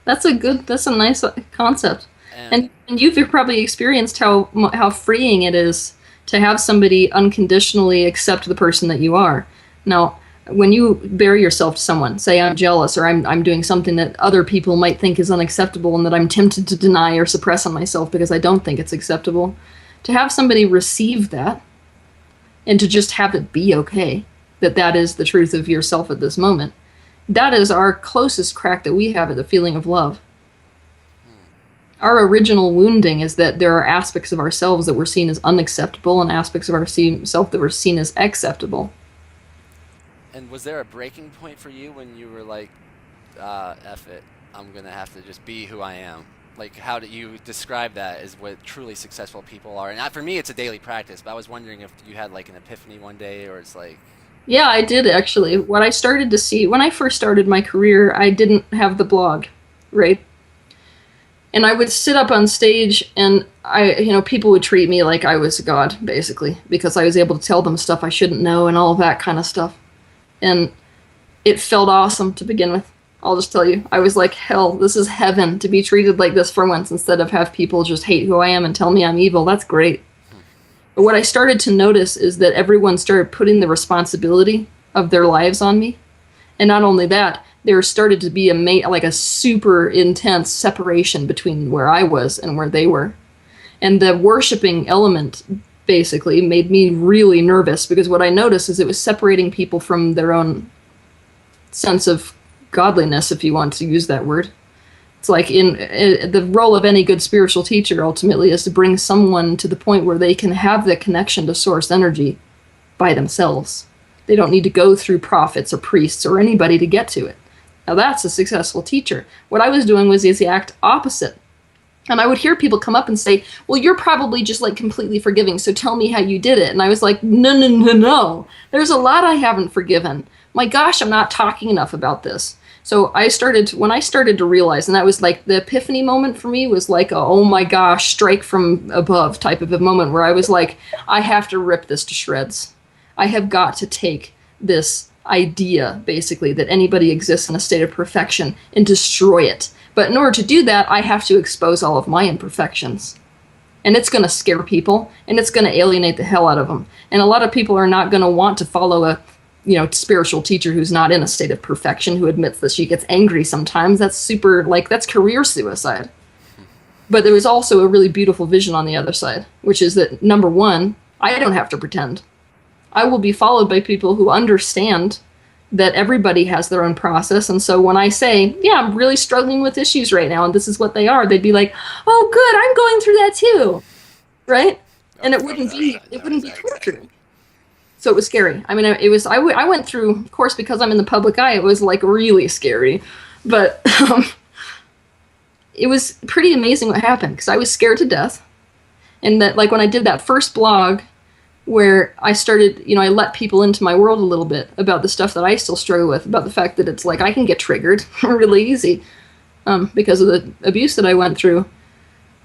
That's a nice concept. And you've probably experienced how freeing it is to have somebody unconditionally accept the person that you are. Now, when you bare yourself to someone, say I'm jealous or I'm doing something that other people might think is unacceptable and that I'm tempted to deny or suppress on myself because I don't think it's acceptable, to have somebody receive that and to just have it be okay, that is the truth of yourself at this moment, that is our closest crack that we have at the feeling of love. Our original wounding is that there are aspects of ourselves that were seen as unacceptable and aspects of ourselves that were seen as acceptable. And was there a breaking point for you when you were like, F it, I'm going to have to just be who I am? Like, how do you describe that as what truly successful people are? And for me, it's a daily practice, but I was wondering if you had like an epiphany one day, or it's like... Yeah, I did actually. What I started to see, when I first started my career, I didn't have the blog, right? And I would sit up on stage and people would treat me like I was God, basically, because I was able to tell them stuff I shouldn't know and all of that kind of stuff. And it felt awesome to begin with. I'll just tell you, I was like, hell, this is heaven to be treated like this for once instead of have people just hate who I am and tell me I'm evil. That's great. But what I started to notice is that everyone started putting the responsibility of their lives on me. And not only that, there started to be a super intense separation between where I was and where they were. And the worshiping element basically made me really nervous, because what I noticed is it was separating people from their own sense of godliness, if you want to use that word. It's like the role of any good spiritual teacher ultimately is to bring someone to the point where they can have the connection to source energy by themselves. They don't need to go through prophets or priests or anybody to get to it. Now that's a successful teacher. What I was doing was the exact opposite. And I would hear people come up and say, well, you're probably just like completely forgiving, so tell me how you did it. And I was like, no, no, no, no. There's a lot I haven't forgiven. My gosh, I'm not talking enough about this. So when I started to realize, and that was like the epiphany moment for me, was like a, oh my gosh, strike from above type of a moment where I was like, I have to rip this to shreds. I have got to take this idea, basically, that anybody exists in a state of perfection and destroy it. But in order to do that, I have to expose all of my imperfections. And it's going to scare people, and it's going to alienate the hell out of them. And a lot of people are not going to want to follow a spiritual teacher who's not in a state of perfection, who admits that she gets angry sometimes. That's that's career suicide. But there was also a really beautiful vision on the other side, which is that, number one, I don't have to pretend. I will be followed by people who understand that everybody has their own process. And so when I say, yeah, I'm really struggling with issues right now, and this is what they are, they'd be like, oh, good, I'm going through that too. Right? And it wouldn't be torture. So it was scary. I mean, I went through, of course, because I'm in the public eye, it was like really scary. But it was pretty amazing what happened, because I was scared to death. And that, like, when I did that first blog where I started, I let people into my world a little bit about the stuff that I still struggle with, about the fact that it's like I can get triggered really easy because of the abuse that I went through.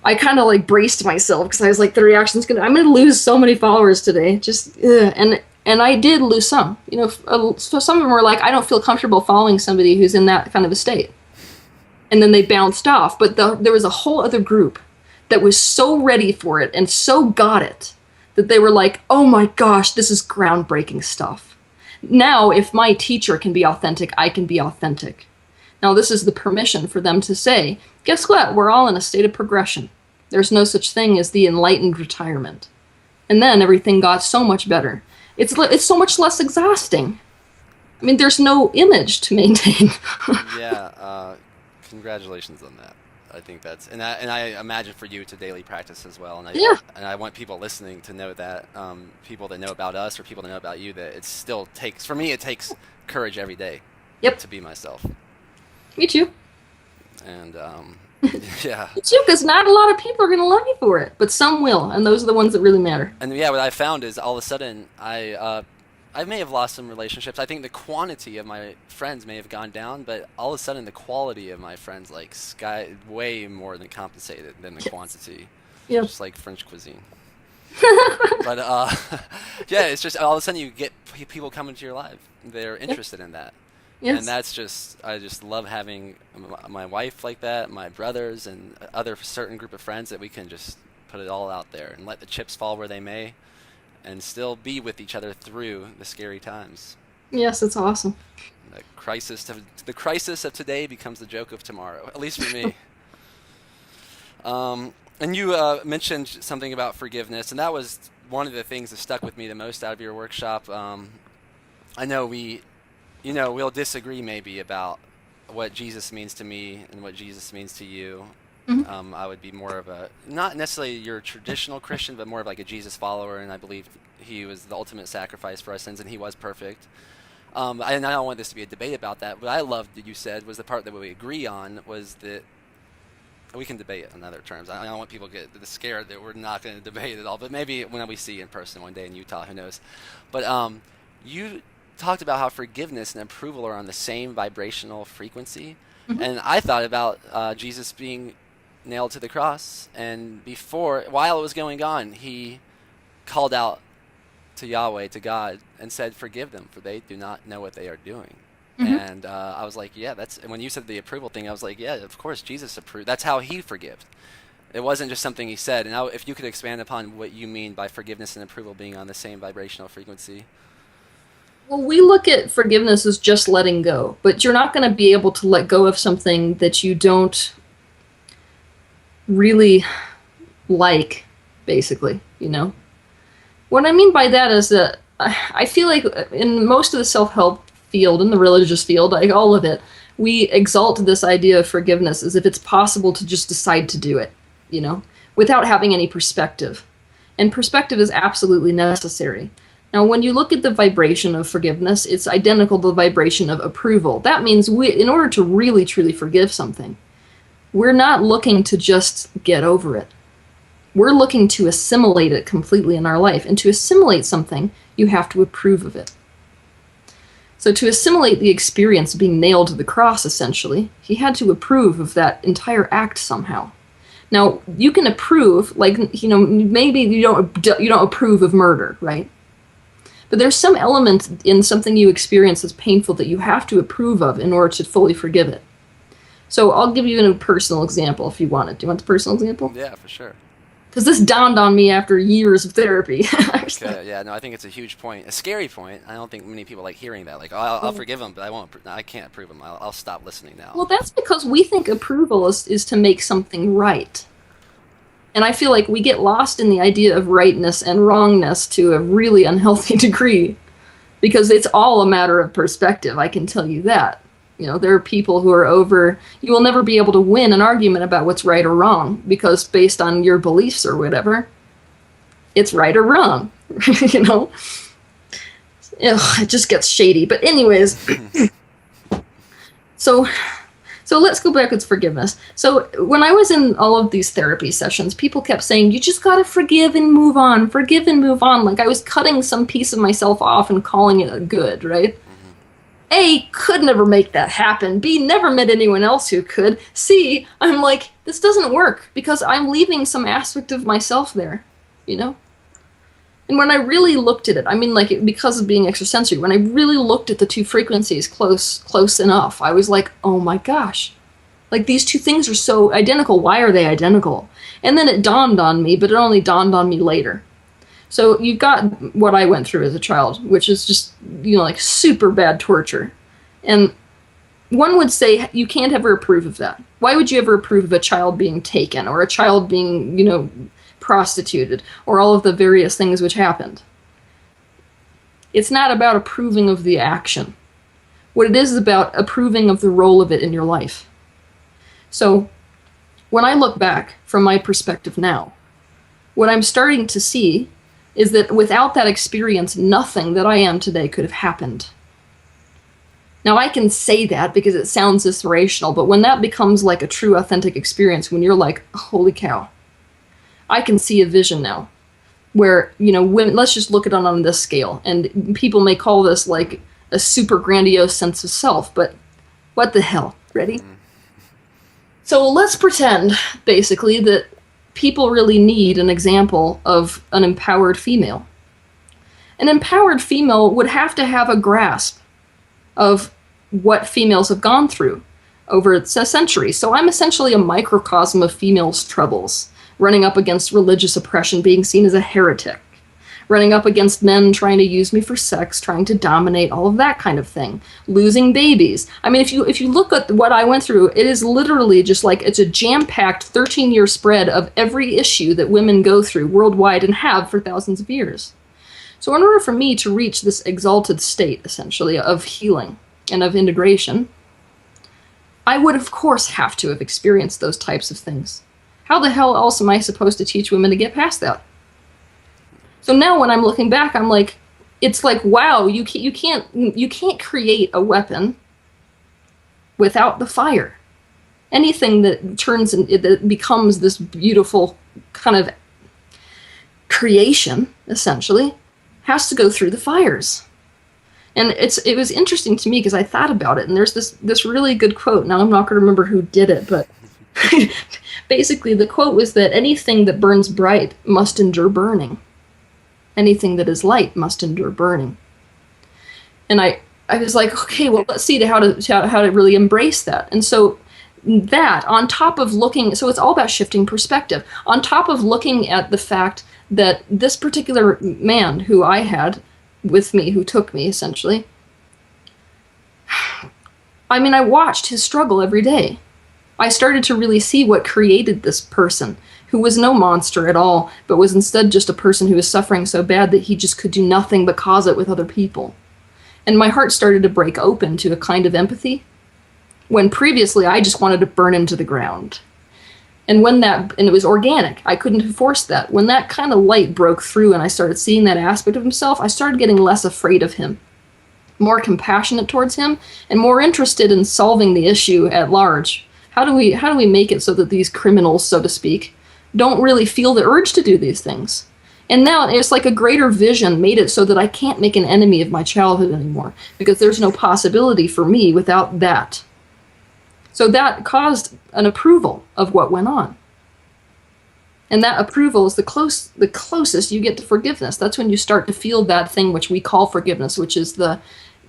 I kind of like braced myself, because I was like, the reaction's I'm going to lose so many followers today. And I did lose some. So some of them were like, I don't feel comfortable following somebody who's in that kind of a state. And then they bounced off. But there was a whole other group that was so ready for it and so got it that they were like, oh my gosh, this is groundbreaking stuff. Now, if my teacher can be authentic, I can be authentic. Now, this is the permission for them to say, guess what? We're all in a state of progression. There's no such thing as the enlightened retirement. And then everything got so much better. It's so much less exhausting. I mean, there's no image to maintain. Yeah, congratulations on that. I think and I imagine for you it's a daily practice as well. And I want people listening to know that, people that know about us or people that know about you, that it still takes, for me, it takes courage every day. Yep. To be myself. Me too. And yeah. Me too, because not a lot of people are going to love you for it, but some will, and those are the ones that really matter. And yeah, what I found is all of a sudden I may have lost some relationships. I think the quantity of my friends may have gone down, but all of a sudden the quality of my friends way more than compensated than the quantity. Yeah. Just like French cuisine. But yeah, it's just all of a sudden you get people come into your life. They're interested in that. Yes. And I just love having my wife like that, my brothers, and other certain group of friends that we can just put it all out there and let the chips fall where they may, and still be with each other through the scary times. Yes, it's awesome. The crisis of today becomes the joke of tomorrow, at least for me. And you mentioned something about forgiveness, and that was one of the things that stuck with me the most out of your workshop. I know we'll disagree maybe about what Jesus means to me and what Jesus means to you. Mm-hmm. I would be more of not necessarily your traditional Christian, but more of like a Jesus follower, and I believe he was the ultimate sacrifice for our sins, and he was perfect. And I don't want this to be a debate about that. What I loved that you said was the part that we agree on was that we can debate it in other terms. I don't want people to get scared that we're not going to debate it all, but maybe when we see in person one day in Utah, who knows. But you talked about how forgiveness and approval are on the same vibrational frequency. Mm-hmm. And I thought about Jesus being nailed to the cross, and while it was going on, he called out to Yahweh, to God, and said, forgive them, for they do not know what they are doing. Mm-hmm. And I was like, yeah, when you said the approval thing, I was like, yeah, of course, Jesus approved. That's how he forgives. It wasn't just something he said. And now, if you could expand upon what you mean by forgiveness and approval being on the same vibrational frequency. Well, we look at forgiveness as just letting go, but you're not going to be able to let go of something that you don't really like, basically, What I mean by that is that I feel like in most of the self-help field, in the religious field, like all of it, we exalt this idea of forgiveness as if it's possible to just decide to do it, without having any perspective. And perspective is absolutely necessary. Now, when you look at the vibration of forgiveness, it's identical to the vibration of approval. That means in order to really, truly forgive something, we're not looking to just get over it. We're looking to assimilate it completely in our life. And to assimilate something, you have to approve of it. So to assimilate the experience of being nailed to the cross, essentially, he had to approve of that entire act somehow. Now, you can approve, like, maybe you don't approve of murder, right? But there's some element in something you experience that's painful that you have to approve of in order to fully forgive it. So I'll give you a personal example if you want it. Do you want the personal example? Yeah, for sure. Because this dawned on me after years of therapy. Okay, yeah, no, I think it's a huge point, a scary point. I don't think many people like hearing that. Like, oh, I'll forgive him, but I can't approve him. I'll stop listening now. Well, that's because we think approval is to make something right. And I feel like we get lost in the idea of rightness and wrongness to a really unhealthy degree, because it's all a matter of perspective, I can tell you that. There are people who are you will never be able to win an argument about what's right or wrong, because based on your beliefs or whatever, it's right or wrong, Ugh, it just gets shady. But anyways, so let's go back with forgiveness. So when I was in all of these therapy sessions, people kept saying, you just got to forgive and move on, forgive and move on. Like I was cutting some piece of myself off and calling it a good, right? A, could never make that happen. B, never met anyone else who could. C, I'm like, this doesn't work because I'm leaving some aspect of myself there, And when I really looked at it, I mean, like, because of being extrasensory, when I really looked at the two frequencies close enough, I was like, oh my gosh, like these two things are so identical. Why are they identical? And then it dawned on me, but it only dawned on me later. So you've got what I went through as a child, which is just, like super bad torture. And one would say you can't ever approve of that. Why would you ever approve of a child being taken or a child being, prostituted or all of the various things which happened? It's not about approving of the action. What it is about approving of the role of it in your life. So when I look back from my perspective now, what I'm starting to see is that without that experience, nothing that I am today could have happened. Now, I can say that because it sounds inspirational, but when that becomes like a true, authentic experience, when you're like, holy cow, I can see a vision now where, women, let's just look at it on this scale. And people may call this like a super grandiose sense of self, but what the hell? Ready? So let's pretend, basically, that people really need an example of an empowered female. An empowered female would have to have a grasp of what females have gone through over a century. So I'm essentially a microcosm of females' troubles, running up against religious oppression, being seen as a heretic, running up against men trying to use me for sex, trying to dominate, all of that kind of thing, losing babies. I mean, if you look at what I went through, it is literally just like it's a jam-packed 13-year spread of every issue that women go through worldwide and have for thousands of years. So in order for me to reach this exalted state, essentially, of healing and of integration, I would, of course, have to have experienced those types of things. How the hell else am I supposed to teach women to get past that? So now when I'm looking back, I'm like, it's like, wow, you can't create a weapon without the fire. Anything that that becomes this beautiful kind of creation, essentially, has to go through the fires. And it was interesting to me because I thought about it, and there's this really good quote. Now I'm not going to remember who did it, but basically the quote was that anything that burns bright must endure burning. Anything that is light must endure burning. And I was like, okay, well, let's see how to really embrace that. And so that, on top of looking, so it's all about shifting perspective. On top of looking at the fact that this particular man who I had with me, who took me, essentially, I mean, I watched his struggle every day. I started to really see what created this person, who was no monster at all, but was instead just a person who was suffering so bad that he just could do nothing but cause it with other people. And my heart started to break open to a kind of empathy, when previously I just wanted to burn him to the ground. And and it was organic. I couldn't have forced that. When that kind of light broke through and I started seeing that aspect of himself, I started getting less afraid of him, more compassionate towards him, and more interested in solving the issue at large. How do we make it so that these criminals, so to speak, don't really feel the urge to do these things? And now it's like a greater vision made it so that I can't make an enemy of my childhood anymore, because there's no possibility for me without that. So that caused an approval of what went on. And that approval is the closest you get to forgiveness. That's when you start to feel that thing which we call forgiveness, which is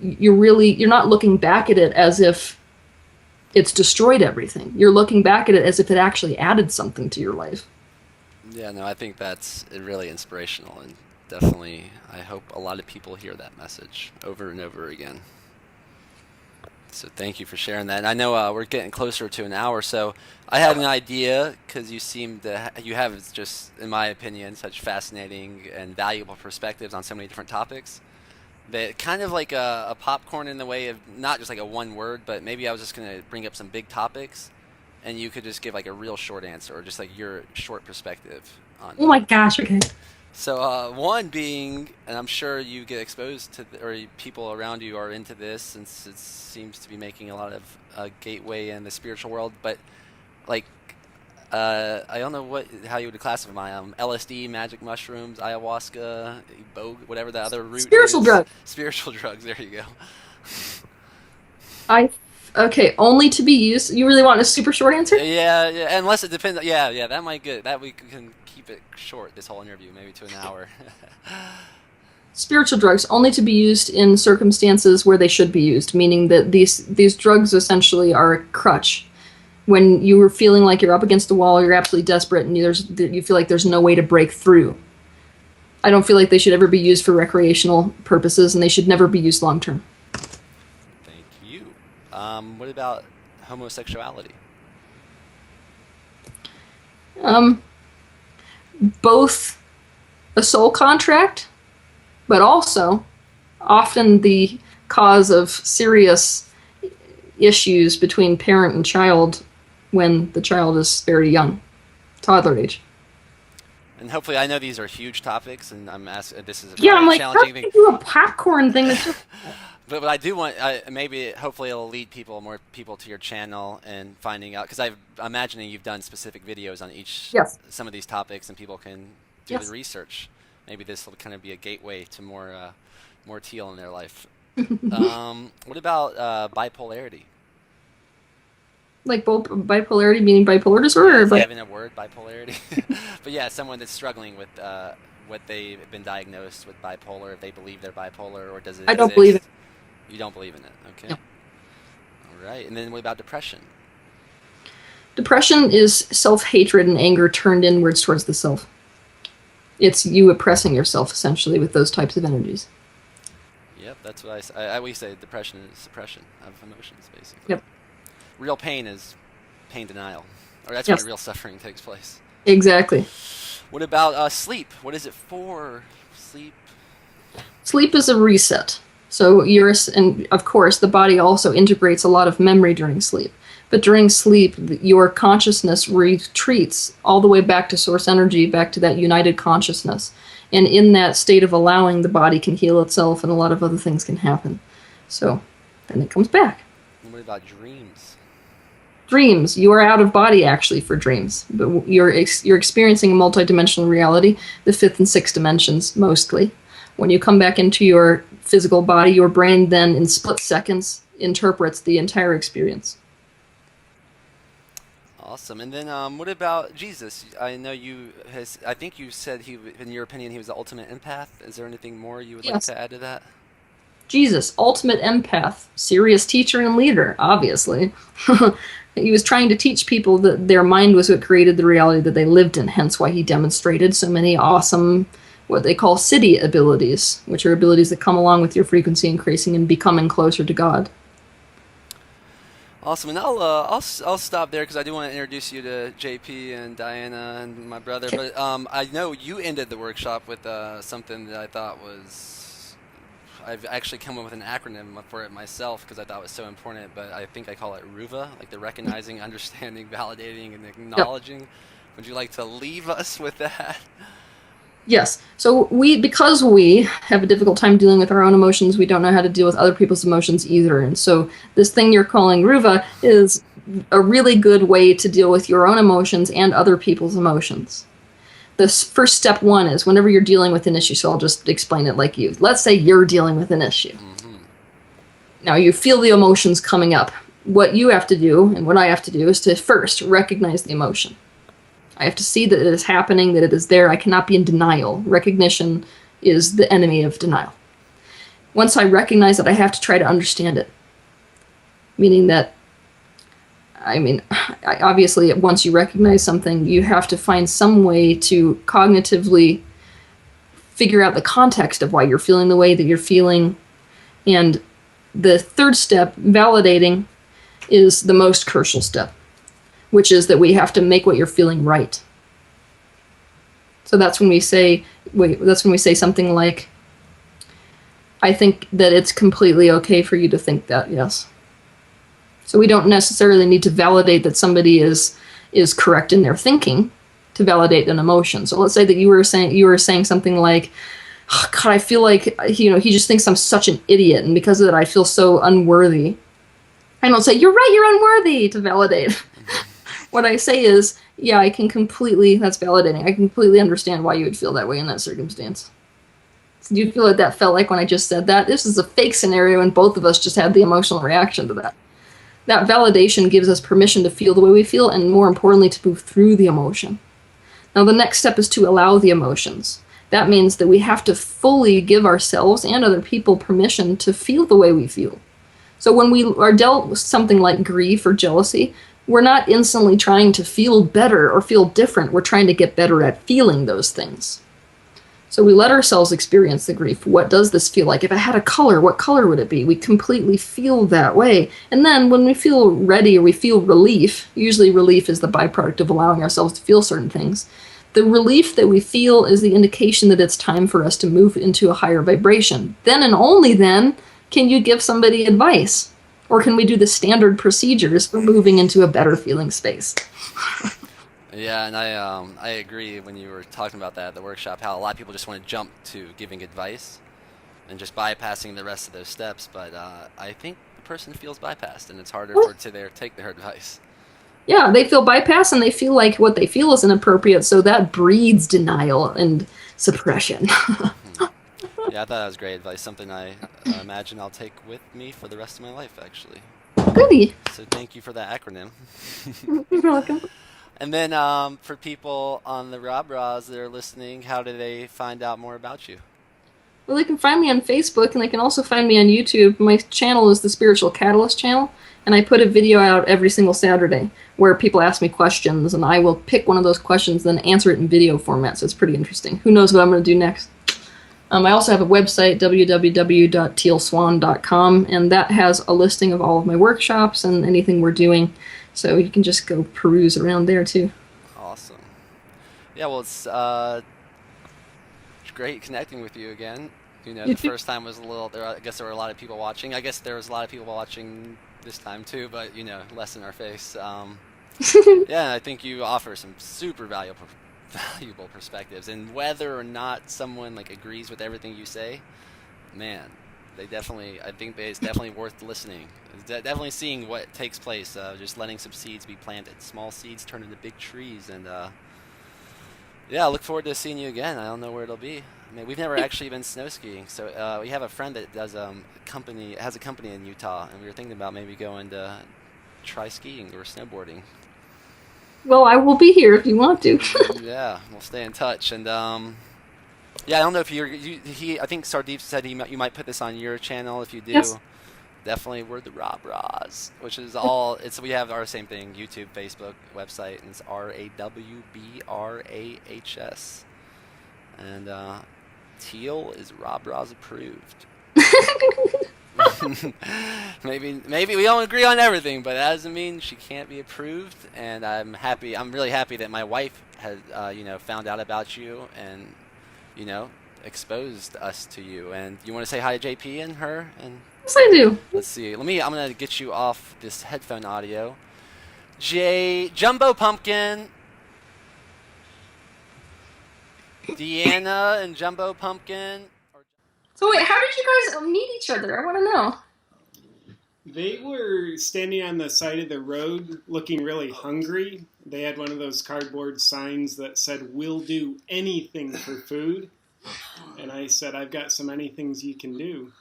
you're not looking back at it as if it's destroyed everything. You're looking back at it as if it actually added something to your life. Yeah, no, I think that's really inspirational, and definitely I hope a lot of people hear that message over and over again. So thank you for sharing that. And I know we're getting closer to an hour, so I had an idea, because you have just, in my opinion, such fascinating and valuable perspectives on so many different topics, that kind of like a popcorn in the way of not just like a one word, but maybe I was just going to bring up some big topics, and you could just give like a real short answer, or just like your short perspective on Oh my gosh, okay. So one being, and I'm sure you get exposed to, or people around you are into this, since it seems to be making a lot of gateway in the spiritual world. But like, I don't know how you would classify them: LSD, magic mushrooms, ayahuasca, iboga, whatever the other root Spiritual is. drugs. Spiritual drugs. There you go. Okay, only to be used. You really want a super short answer? Yeah. Unless it depends. Yeah. That might good. That we can keep it short. This whole interview, maybe to an hour. Spiritual drugs only to be used in circumstances where they should be used, meaning that these drugs essentially are a crutch. When you are feeling like you're up against a wall, you're absolutely desperate, and you feel like there's no way to break through. I don't feel like they should ever be used for recreational purposes, and they should never be used long term. Thank you. What about homosexuality? Both a soul contract, but also often the cause of serious issues between parent and child when the child is very young, toddler age. And hopefully, I know these are huge topics, and I'm asking. This is a Yeah, I'm like, how challenging can thing. you do a popcorn thing that's just... But I do want, hopefully it'll lead more people to your channel and finding out, because I'm imagining you've done specific videos on some of these topics, and people can do the research. Maybe this will kind of be a gateway to more teal in their life. What about bipolarity? Like bipolarity meaning bipolar disorder? Yeah, having a word, bipolarity. But yeah, someone that's struggling with what they've been diagnosed with bipolar, if they believe they're bipolar, or does it I don't exist? believe it. You don't believe in it, okay. No. All right, and then what about depression? Depression is self-hatred and anger turned inwards towards the self. It's you oppressing yourself, essentially, with those types of energies. Yep, that's what I always say. Depression is suppression of emotions, basically. Yep. Real pain is pain denial, or that's when real suffering takes place. Exactly. What about sleep? What is it for? Sleep? Sleep is a reset. So and of course, the body also integrates a lot of memory during sleep. But during sleep, your consciousness retreats all the way back to source energy, back to that united consciousness. And in that state of allowing, the body can heal itself, and a lot of other things can happen. So then it comes back. And what about dreams? Dreams. You are out of body, actually, for dreams. But you're experiencing a multidimensional reality, the fifth and sixth dimensions, mostly. When you come back into your physical body, your brain then, in split seconds, interprets the entire experience. Awesome. And then what about Jesus? I know I think you said in your opinion, he was the ultimate empath. Is there anything more you would like to add to that? Jesus, ultimate empath, serious teacher and leader, obviously. He was trying to teach people that their mind was what created the reality that they lived in, hence why he demonstrated so many awesome, what they call city abilities, which are abilities that come along with your frequency increasing and becoming closer to God. Awesome, and I'll stop there because I do want to introduce you to JP and Diana and my brother. But I know you ended the workshop with something that I thought was I've actually come up with an acronym for it myself because I thought it was so important, but I think I call it RUVA, like the recognizing, understanding, validating, and Yep. acknowledging. Would you like to leave us with that? Yes. So because we have a difficult time dealing with our own emotions, we don't know how to deal with other people's emotions either. And so this thing you're calling Ruva is a really good way to deal with your own emotions and other people's emotions. The first step one is whenever you're dealing with an issue, so I'll just explain it like you. Let's say you're dealing with an issue. Mm-hmm. Now you feel the emotions coming up. What you have to do, and what I have to do, is to first recognize the emotion. I have to see that it is happening, that it is there. I cannot be in denial. Recognition is the enemy of denial. Once I recognize it, I have to try to understand it. Meaning that, obviously, once you recognize something, you have to find some way to cognitively figure out the context of why you're feeling the way that you're feeling. And the third step, validating, is the most crucial step, which is that we have to make what you're feeling right. So that's when we say something like, I think that it's completely okay for you to think that, yes. So we don't necessarily need to validate that somebody is correct in their thinking to validate an emotion. So let's say that you were saying something like, oh, God, I feel like he just thinks I'm such an idiot, and because of that I feel so unworthy. I don't say, you're right, you're unworthy, to validate. What I say is, yeah, that's validating. I completely understand why you would feel that way in that circumstance. So do you feel like that felt like when I just said that? This is a fake scenario and both of us just had the emotional reaction to that. That validation gives us permission to feel the way we feel and, more importantly, to move through the emotion. Now, the next step is to allow the emotions. That means that we have to fully give ourselves and other people permission to feel the way we feel. So when we are dealt with something like grief or jealousy, we're not instantly trying to feel better or feel different. We're trying to get better at feeling those things. So we let ourselves experience the grief. What does this feel like? If I had a color, what color would it be? We completely feel that way. And then when we feel ready or we feel relief, usually relief is the byproduct of allowing ourselves to feel certain things. The relief that we feel is the indication that it's time for us to move into a higher vibration. Then and only then can you give somebody advice. Or can we do the standard procedures for moving into a better feeling space? Yeah, and I agree when you were talking about that at the workshop, how a lot of people just want to jump to giving advice and just bypassing the rest of those steps. But I think the person feels bypassed, and it's harder for to take their advice. Yeah, they feel bypassed, and they feel like what they feel is inappropriate, so that breeds denial and suppression. Yeah, I thought that was great advice. Something I imagine I'll take with me for the rest of my life, actually. Goody. So thank you for that acronym. You're welcome. And then for people on the Rob Raws that are listening, how do they find out more about you? Well, they can find me on Facebook, and they can also find me on YouTube. My channel is the Spiritual Catalyst channel, and I put a video out every single Saturday where people ask me questions, and I will pick one of those questions and then answer it in video format, so it's pretty interesting. Who knows what I'm going to do next? I also have a website, www.tealswan.com, and that has a listing of all of my workshops and anything we're doing. So you can just go peruse around there too. Awesome. Yeah, well, it's great connecting with you again. The first time was I guess there were a lot of people watching. I guess there was a lot of people watching this time too, but less in our face. Yeah, I think you offer some super valuable perspectives, and whether or not someone agrees with everything you say, man, I think it's definitely worth listening. It's definitely seeing what takes place, just letting some seeds be planted. Small seeds turn into big trees, and yeah, I look forward to seeing you again. I don't know where it'll be. I mean, we've never actually been snow skiing, so we have a friend that does has a company in Utah, and we were thinking about maybe going to try skiing or snowboarding. Well, I will be here if you want to. Yeah, we'll stay in touch, and yeah, I don't know if I think Sardeep said you might put this on your channel. If you do, Yes. Definitely we're the Rob Raws, which is all. We have our same thing: YouTube, Facebook, website, and it's RAWBRAHS, and Teal is Rob Raws approved. Maybe we don't agree on everything, but that doesn't mean she can't be approved. And I'm really happy that my wife has found out about you, and exposed us to you. And you want to say hi to JP and her? And Yes, I do. let's see. I'm gonna get you off this headphone audio. Jumbo Pumpkin, Deanna and Jumbo Pumpkin. So wait, how did you guys meet each other? I want to know. They were standing on the side of the road looking really hungry. They had one of those cardboard signs that said, "We'll do anything for food." And I said, "I've got so many things you can do."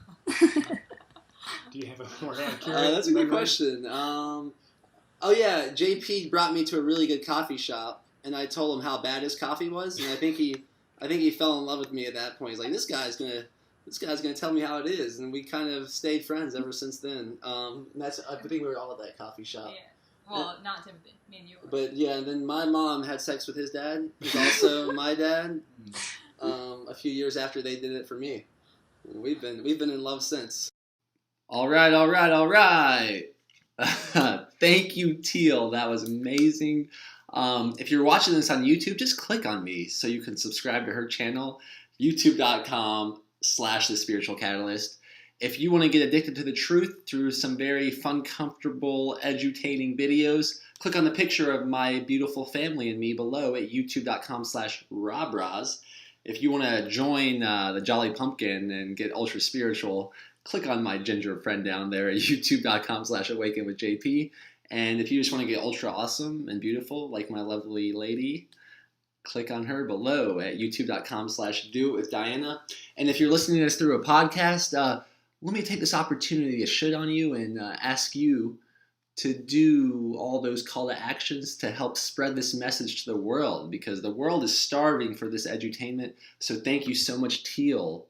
Do you have a more accurate That's a good memory? question. Oh yeah, JP brought me to a really good coffee shop, and I told him how bad his coffee was, and I think he fell in love with me at that point. He's like, this guy's gonna tell me how it is, and we kind of stayed friends ever since then. I think we were all at that coffee shop. Yeah. Well, not Timothy. Me and you were. But yeah, and then my mom had sex with his dad, who's also my dad. A few years after they did it for me, and we've been in love since. All right. Thank you, Teal. That was amazing. If you're watching this on YouTube, just click on me so you can subscribe to her channel, youtube.com/The Spiritual Catalyst. If you want to get addicted to the truth through some very fun, comfortable, edutaining videos, click on the picture of my beautiful family and me below at youtube.com/RobRoz. If you want to join the Jolly Pumpkin and get ultra spiritual, click on my ginger friend down there at youtube.com/awakenwithjp. And if you just want to get ultra awesome and beautiful like my lovely lady, click on her below at youtube.com/doitwithdiana. And if you're listening to this through a podcast, let me take this opportunity to shit on you and ask you to do all those call to actions to help spread this message to the world, because the world is starving for this edutainment. So thank you so much, Teal,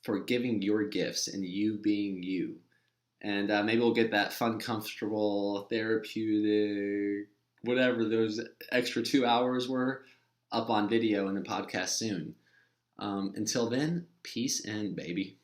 for giving your gifts and you being you. And maybe we'll get that fun, comfortable, therapeutic, whatever those extra 2 hours were, up on video in the podcast soon. Until then, peace and baby.